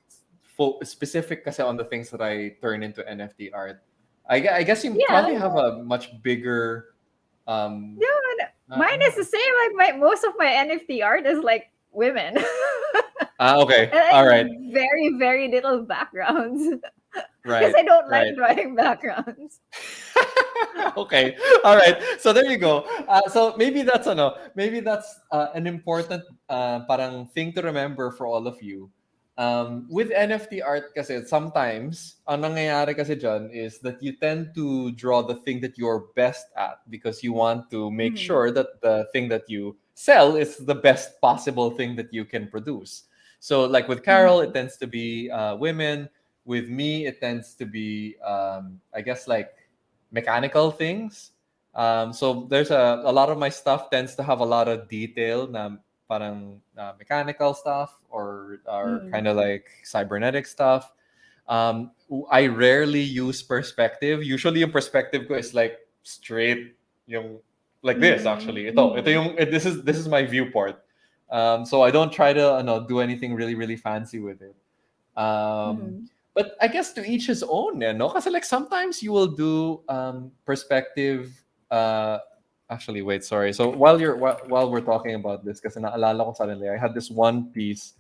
specific kasi on the things that I turn into NFT art. I guess you Yeah. probably have a much bigger um Dude, mine is yeah. the same. Like my most of my NFT art is like women. Okay. And like All right. very, very little backgrounds. Because Right. I don't like Right. drawing backgrounds. Okay. All right. So there you go. So maybe that's an important parang thing to remember for all of you. With NFT art kasi sometimes ang nangyayari kasi dyan is that you tend to draw the thing that you're best at because you want to make Mhm. sure that the thing that you sell is the best possible thing that you can produce. So like with Carol, it Mhm. tends to be women. With me, it tends to be I guess like mechanical things. So there's a lot of my stuff tends to have a lot of detail na parang mechanical stuff or kind Mhm. of like cybernetic stuff. I rarely use perspective. Usually yung perspective ko is like straight yung like this Mhm. actually. Mhm. This is my viewport. So I don't try to do anything really really fancy with it. Um, Mhm. but I guess to each his own, eh, no? Because like sometimes you will do perspective. Uh, actually, wait, sorry. So while we're talking about this, kasi naalala ko suddenly, I had this one piece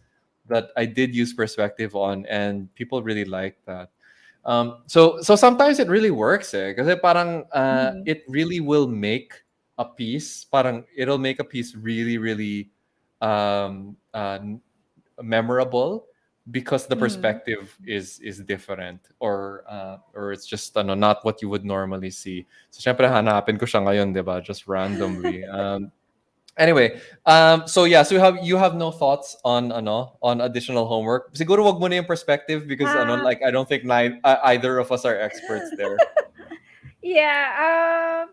that I did use perspective on, and people really liked that. So sometimes it really works, eh? Kasi parang Mhm. it really will make a piece. Parang it'll make a piece really really um, uh, memorable because the Mm. perspective is different, or it's just not what you would normally see. So syempre hanapin ko siya ngayon, 'di ba? Just randomly. Anyway, so yeah, so you have no thoughts on additional homework. Siguro wag mo na yung perspective because Ah, like I don't think either of us are experts there. yeah.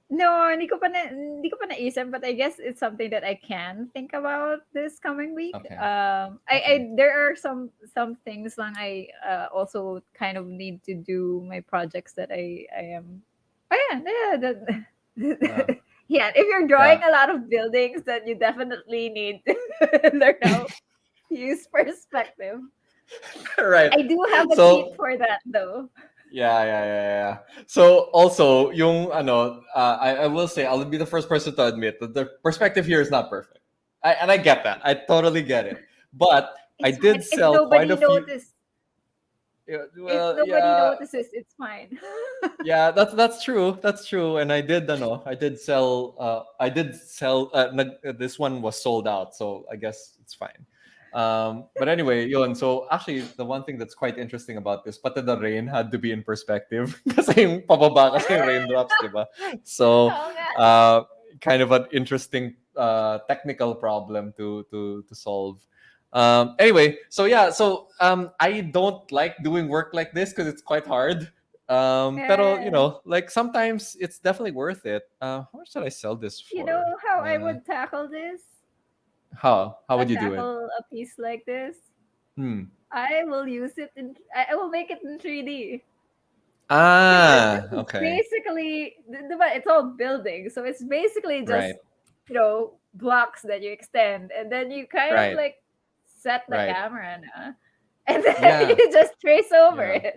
No, hindi ko pa naisip, but I guess it's something that I can think about this coming week. Okay. I Okay. there are some things lang I also kind of need to do my projects that I am. Oh yeah, yeah, Yeah. yeah. If you're drawing Yeah. a lot of buildings, then you definitely need to learn how to use perspective. Right. I do have a cheat So for that though. yeah. So also yung I will say I'll be the first person to admit that the perspective here is not perfect. I get that. I totally get it. But I It's did fine if sell quite a nobody few. notices. Yeah, If well, nobody yeah, notices, it's fine. yeah, that's true. That's true. And I did sell this one was sold out, so I guess it's fine. But anyway, yun. So actually the one thing that's quite interesting about this, pati the rain had to be in perspective kasi yung pababa kasi yung raindrops, 'di ba? So Oo nga. uh kind of an interesting technical problem to solve. Anyway, so yeah, so I don't like doing work like this because it's quite hard. Pero Yeah. like sometimes it's definitely worth it. How much did I sell this You know for? how I would tackle this? How would you do it? Tackle a piece like this? Hmm. I will use it in. I will make it in 3D because Ah, it's okay. basically, it's all building, so it's basically just Right. blocks that you extend, and then you kind of Right. like set the Right. camera, na, and then Yeah. you just trace over Yeah. it.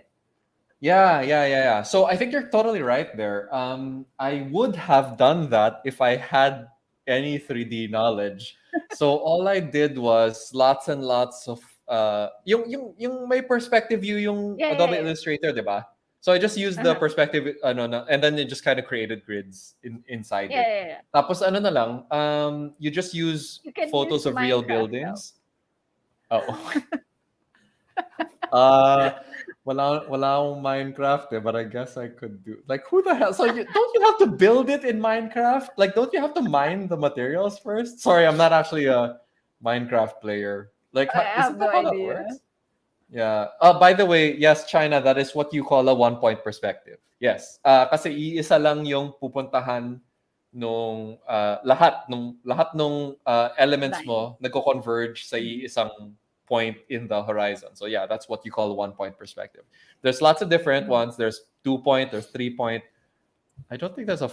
Yeah. So I think you're totally right there. I would have done that if I had any 3D knowledge. So all I did was lots and lots of yung may perspective view yung Yeah, yeah, Adobe yeah. Illustrator, 'di ba? So I just used the Uh-huh. perspective no, and then you just kind of created grids inside Yeah, it. yeah, yeah. Tapos ano na lang, you just use You can use photos of real Minecraft now. buildings. Oh. Uh, wala akong Minecraft but I guess I could do like who the hell? So don't you have to build it in Minecraft? Like, don't you have to mine the materials first? Sorry, I'm not actually a Minecraft player. Like, I isn't have that no how that idea. works? Yeah. By the way, yes, China, that is what you call a one-point perspective. Yes. Kasi iisa lang yung pupuntahan nung lahat nung elements Line. mo nagko-converge sa Mm. iisang point in the horizon. So yeah, that's what you call one-point perspective. There's lots of different Mhm. ones. There's 2-point, there's 3-point. I don't think there's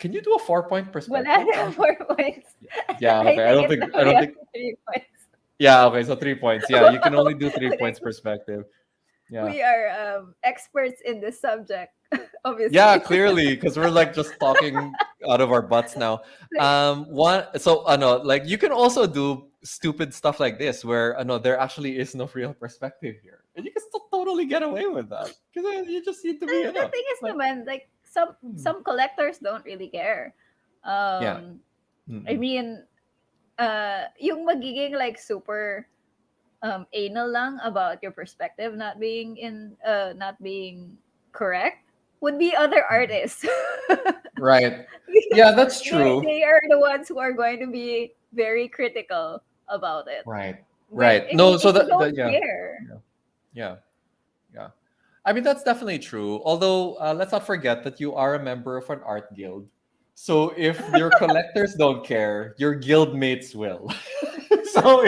can you do a 4-point Wala perspective? na 4 points. Yeah, I okay. think it's I only don't up think to 3 points. yeah, okay, so 3 points. Yeah, you can only do three Okay, points perspective. Yeah. we are experts in this subject, Yeah, obviously. clearly, because we're like just talking out of our butts now. Like, One, so like you can also do stupid stuff like this, where there actually is no real perspective here, and you can still totally get away with that because you just need to be the thing is like, naman, like some hmm, some collectors don't really care. yeah, I mm-mm. mean, yung magiging like super anal lang about your perspective not being correct would be other Mm-mm. artists. Right. Yeah, Because that's they true. they are the ones who are going to be very critical about it. Right. When Right. No, so if you the don't yeah, care. yeah, yeah, yeah. I mean, that's definitely true. Although, let's not forget that you are a member of an art guild. So if your collectors don't care, your guild mates will. so,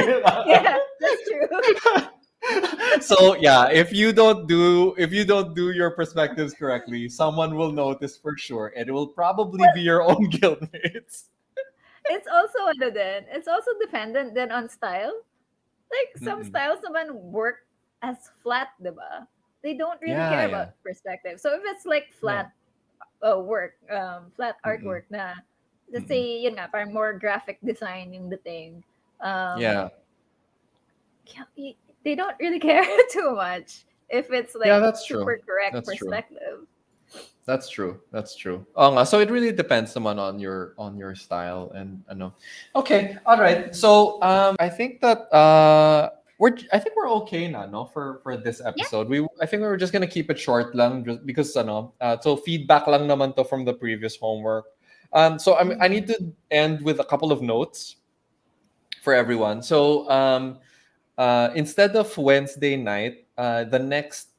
Yeah, that's true. so yeah, if you don't do your perspectives correctly, someone will notice for sure, and it will probably Well, be your own guild mates. it's also dependent then on style. Like some Mm-mm. styles naman work as flat, diba? They don't really Yeah, care yeah, about perspective. So if it's like yeah. flat flat Mm-mm. artwork na, let's Mm-mm. say, yun nga, parang more graphic design yung dating, Yeah, they don't really care too much if it's yeah. like That's true. super correct That's true. perspective. That's true. That's true. So it really depends naman on your style and ano. Okay, all right. Mhm. So I think that I think we're okay na, no, for this Yeah. episode. I think we were just gonna keep it short lang, just because so feedback lang naman to from the previous homework. So I need Mm. to end with a couple of notes for everyone. So instead of Wednesday night, the next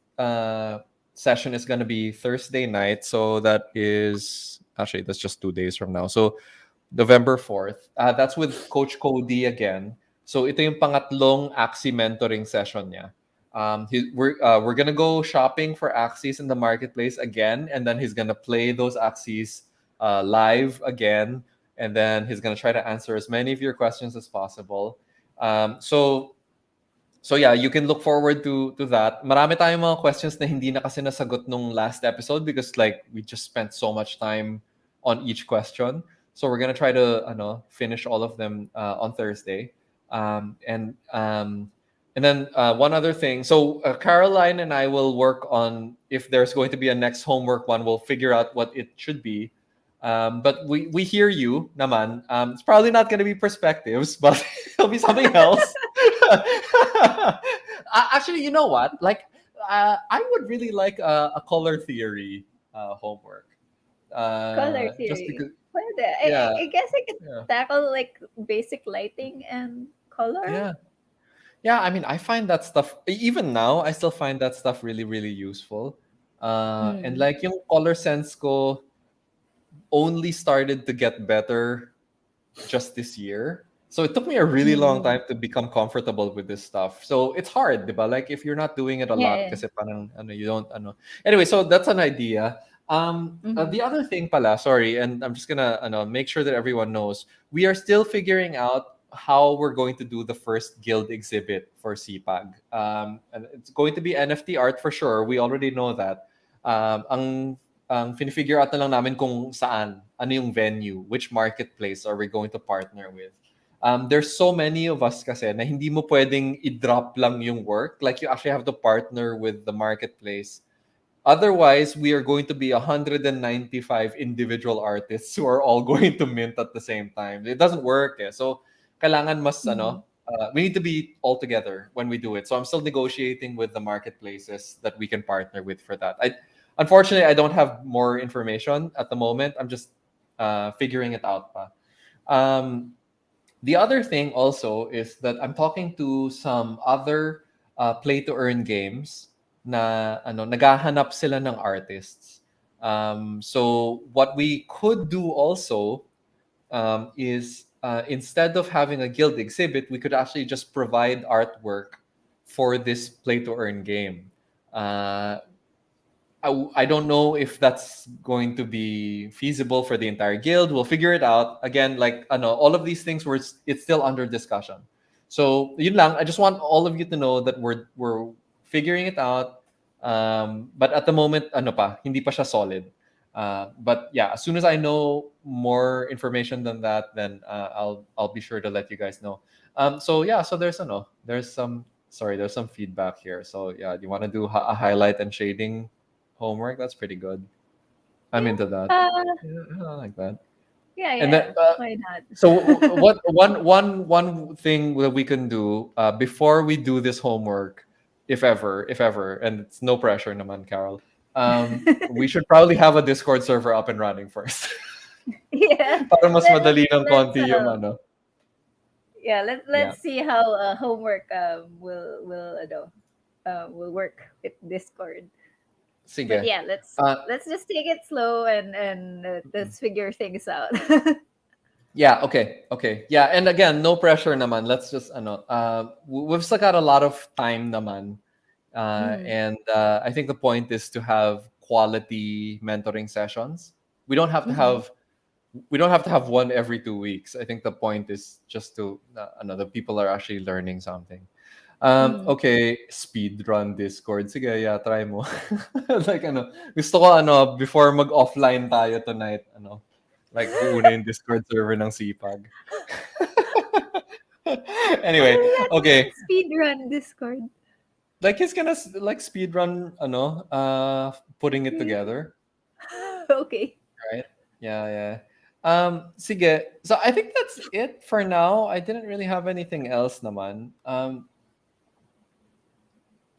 session is gonna be Thursday night. So that is actually that's just 2 days from now. So November 4th. That's with Coach Cody again. So ito yung pangatlong Axie mentoring session niya. We're gonna go shopping for Axies in the marketplace again, and then he's gonna play those Axies live again, and then he's gonna try to answer as many of your questions as possible. So yeah, you can look forward to that. Marami tayong mga questions na hindi na kasi nasagot nung last episode because like we just spent so much time on each question. So we're gonna try to finish all of them on Thursday. Um, and um, and then one other thing. So Caroline and I will work on if there's going to be a next homework one. We'll figure out what it should be. But we hear you, naman. It's probably not going to be perspectives, but it'll be something else. Actually, you know what? Like, I would really like a color theory homework. Color Just theory. because, Pwede. yeah, I guess I could yeah, tackle like basic lighting and color. yeah, yeah. I mean, I find that stuff even now. I still find that stuff really, really useful. And Mm. like yung color sense ko only started to get better just this year. So it took me a really long Mm. time to become comfortable with this stuff. So it's hard, diba? Like if you're not doing it a lot, Yeah. kasi parang you don't Anyway, so that's an idea. Mm-hmm. The other thing pala, sorry, and I'm just gonna make sure that everyone knows we are still figuring out how we're going to do the first guild exhibit for CPAG. And it's going to be NFT art for sure. We already know that. Ang fini-figure out na lang namin kung saan, ano yung venue, which marketplace are we going to partner with. There's so many of us kasi na hindi mo pwedeng i-drop lang yung work. Like you actually have to partner with the marketplace. Otherwise, we are going to be 195 individual artists who are all going to mint at the same time. It doesn't work eh. So, kailangan mas Mm-hmm. we need to be all together when we do it. So I'm still negotiating with the marketplaces that we can partner with for that. Unfortunately I don't have more information at the moment. I'm just figuring it out pa. Um, the other thing also is that I'm talking to some other play to earn games na naghahanap sila ng artists. So what we could do also is instead of having a guild exhibit, we could actually just provide artwork for this play to earn game. Uh, I don't know if that's going to be feasible for the entire guild. We'll figure it out. Again, like I know all of these things were it's still under discussion. So yun lang. I just want all of you to know that we're figuring it out. But at the moment, ano pa, hindi pa siya solid. But yeah, as soon as I know more information than that, then I'll be sure to let you guys know. So yeah, so there's some feedback here. So yeah, do you want to do a highlight and shading homework? That's pretty good. I'm Yeah. into that. Uh, Yeah, I like that. yeah, And yeah. then, Why not? so what? One thing that we can do before we do this homework, if ever, and it's no pressure, naman, Carol. We should probably have a Discord server up and running first, Yeah. para mas madali ng Let's konti yung ano. yeah, Yeah. let's see how homework will work with Discord. But Sige. yeah, Uh, let's just take it slow and let's figure things out. Yeah, okay. Okay. Yeah, and again, no pressure naman. Let's just we've still got a lot of time naman. Mm, And I think the point is to have quality mentoring sessions. We don't have to mm-hmm. have we don't have to have one every 2 weeks. I think the point is just to the people are actually learning something. Mm. Okay, speed run Discord. Sige, yeah, try mo. Like gusto ko before mag-offline tayo tonight, like buo na yung Discord server ng CPAG. What Anyway, does that okay. mean? Speed run Discord. Like he's gonna like speed run putting it Speed. together, Okay. right? Yeah, yeah. Sige. So I think that's it for now. I didn't really have anything else naman.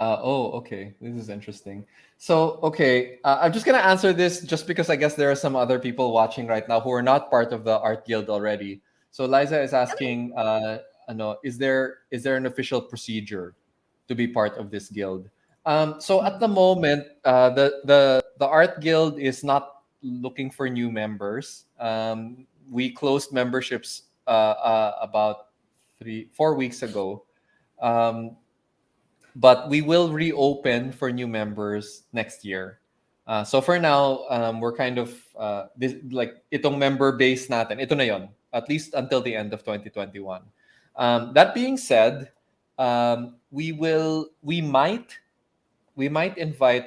Okay. This is interesting. So, okay, I'm just gonna answer this just because I guess there are some other people watching right now who are not part of the art guild already. So, Liza is Okay. asking, is there an official procedure to be part of this guild? So, at the moment, the art guild is not looking for new members. We closed memberships about 4 weeks ago. Um, but we will reopen for new members next year. So for now, we're kind of this like itong member base natin. Ito na yon, at least until the end of 2021. That being said, we might invite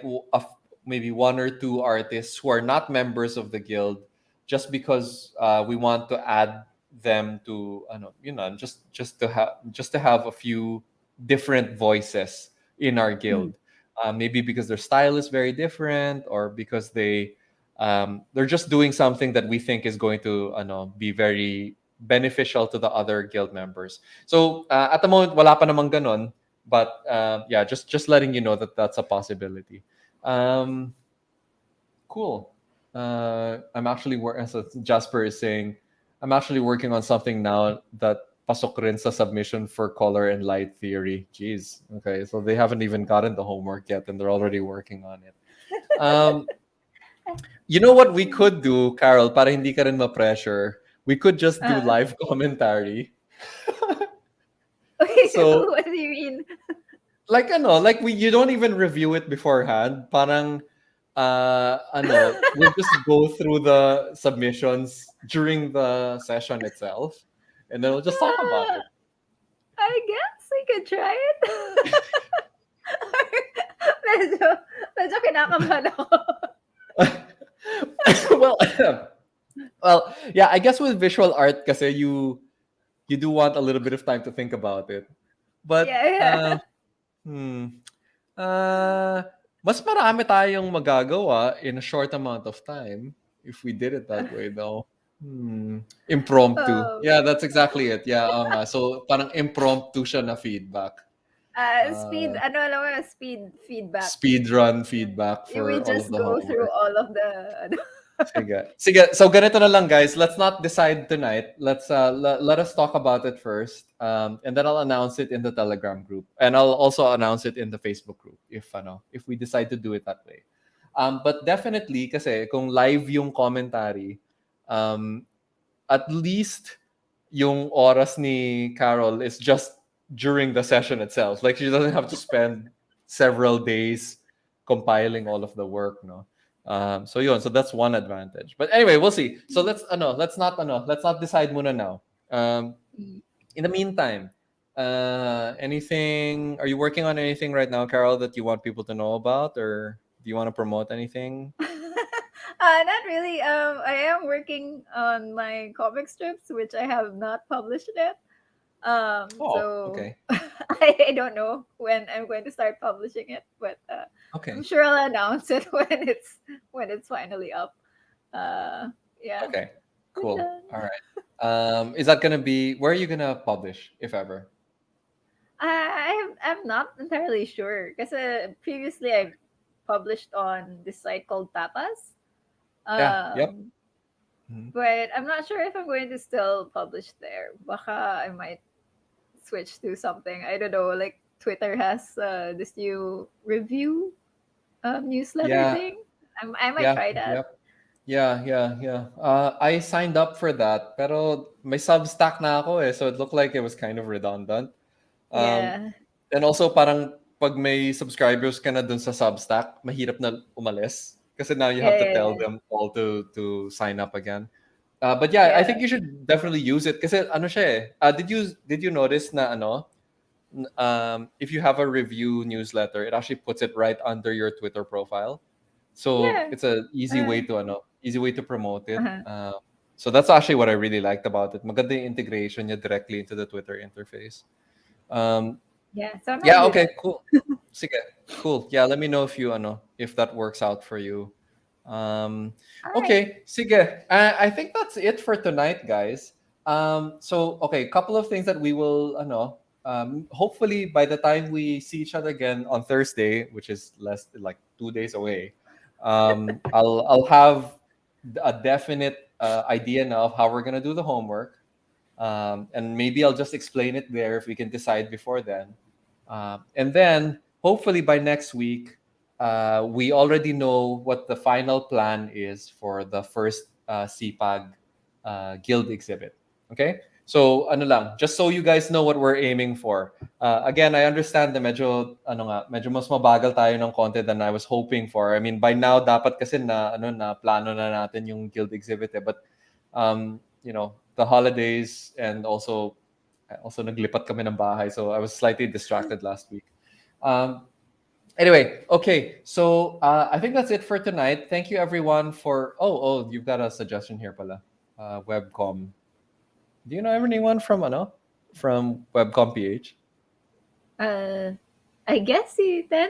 maybe one or two artists who are not members of the guild, just because we want to add them to just to have a few different voices in our Mm. guild. Maybe because their style is very different, or because they're just doing something that we think is going to be very beneficial to the other guild members. So at the moment, wala pa namang ganon, but yeah, just letting you know that that's a possibility. um cool. I'm actually as Jasper is saying, I'm actually working on something now that pasok rin sa submission for color and light theory. Jeez. Okay, so they haven't even gotten the homework yet and they're already working on it. um you know what we could do, Carol, para hindi ka rin ma-pressure? We could just do Uh, live commentary. okay, So what do you mean? like you don't even review it beforehand. Parang we'll just go through the submissions during the session itself, and then we'll just talk about Uh, it. I guess we could try it. medyo, medyo kinakabahan ako. Well, well, yeah, I guess with visual art kasi you do want a little bit of time to think about it. But Yeah, yeah. hmm, uh mas marami tayong magagawa in a short amount of time if we did it that way, though. Impromptu. Oh, Yeah, that's exactly it. Yeah, oo nga. So parang impromptu siya na feedback. speed, Uh, ano alam mo, speed feedback. speed run feedback We for all of just the go through homework. all of the, Sige. Sige. So ganito na lang, guys. Let's not decide tonight. Let us talk about it first. And then I'll announce it in the Telegram group. And I'll also announce it in the Facebook group if we decide to do it that way. But definitely kasi kung live yung commentary, um at least yung oras ni Carol is just during the session itself. Like she doesn't have to spend several days compiling all of the work, no. So yun, so that's one advantage. But anyway, we'll see. So let's not decide muna now. Um, in the meantime, anything? Are you working on anything right now, Carol, that you want people to know about, or do you want to promote anything? not really. I am working on my comic strips, which I have not published yet. Oh, So okay, I don't know when I'm going to start publishing it, but I'm okay, sure I'll announce it when it's finally up. Yeah. okay, And, cool. All right. Is that gonna be where are you gonna publish, if ever? I'm not entirely sure because previously I published on this site called Tapas. Yeah. Yep. Um, Mhm. but I'm not sure if I'm going to still publish there. Baka I might switch to something. I don't know. Like Twitter has this new review newsletter Yeah. thing. I might Yeah. try that. Yep. Yeah. Yeah. Yeah. I signed up for that, pero may Substack na ako eh, so it looked like it was kind of redundant. Um, Yeah. and also parang pag may subscribers ka na dun sa Substack, mahirap na umalis kasi now you Yeah. have to Yeah. tell Yeah. them all to sign up again. But yeah, I Yeah. think you should definitely use it kasi ano siya eh. Did you notice na if you have a review newsletter, it actually puts it right under your Twitter profile. So Yeah. it's a Uh, easy way to promote it. uh-huh. So that's actually what I really liked about it. Maganda yung integration niya directly into the Twitter interface. Um, Yeah. So I'm gonna yeah, do okay, that. cool. Sige, cool. Yeah, let me know if that works out for you. Um, All right. okay, sige. I think that's it for tonight, guys. So okay, couple of things that we will hopefully by the time we see each other again on Thursday, which is less like 2 days away, I'll have a definite idea now of how we're gonna do the homework, and maybe I'll just explain it there if we can decide before then. And then hopefully by next week, we already know what the final plan is for the first CPAG guild exhibit. Okay? So ano lang, just so you guys know what we're aiming for. Again, I understand na medyo mas mabagal tayo ng konti than I was hoping for. I mean, by now dapat kasi na plano na natin yung guild exhibit but the holidays and also naglipat kami ng bahay, so I was slightly distracted last week. Um, Anyway, okay, so I think that's it for tonight. Thank you everyone for. Oh, you've got a suggestion here, pala. Webcom. Do you know anyone from Webcom PH? Uh, I guess si Ten.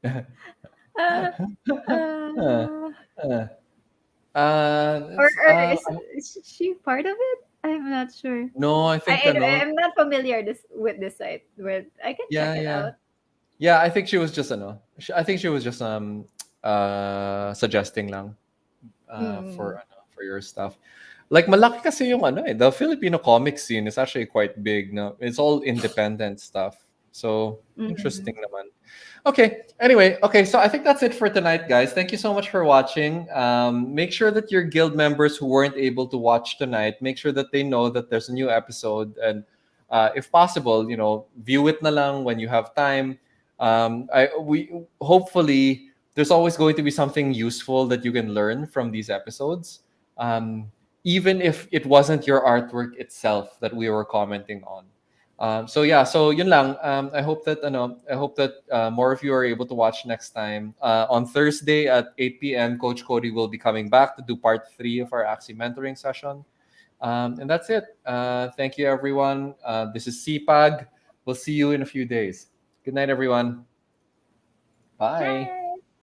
uh, Uh, uh, uh, or it's, is she part of it? I'm not sure. no, I think I'm not familiar with this site, but I can check yeah, it yeah, out. yeah. I think she was just I think she was just suggesting lang Mm, for your stuff. Like malaki kasi yung the Filipino comic scene is actually quite big. No, it's all independent stuff. So mm. interesting naman. Okay. Anyway, okay. So I think that's it for tonight, guys. Thank you so much for watching. Make sure that your guild members who weren't able to watch tonight, make sure that they know that there's a new episode, and if possible, view it na lang when you have time. We hopefully there's always going to be something useful that you can learn from these episodes. Um, Even if it wasn't your artwork itself that we were commenting on. So yeah, so yun lang. I hope that more of you are able to watch next time. On Thursday at 8 p.m., Coach Cody will be coming back to do part 3 of our Axie mentoring session. And that's it. Thank you, everyone. This is CPAG. We'll see you in a few days. Good night, everyone. Bye. Hi.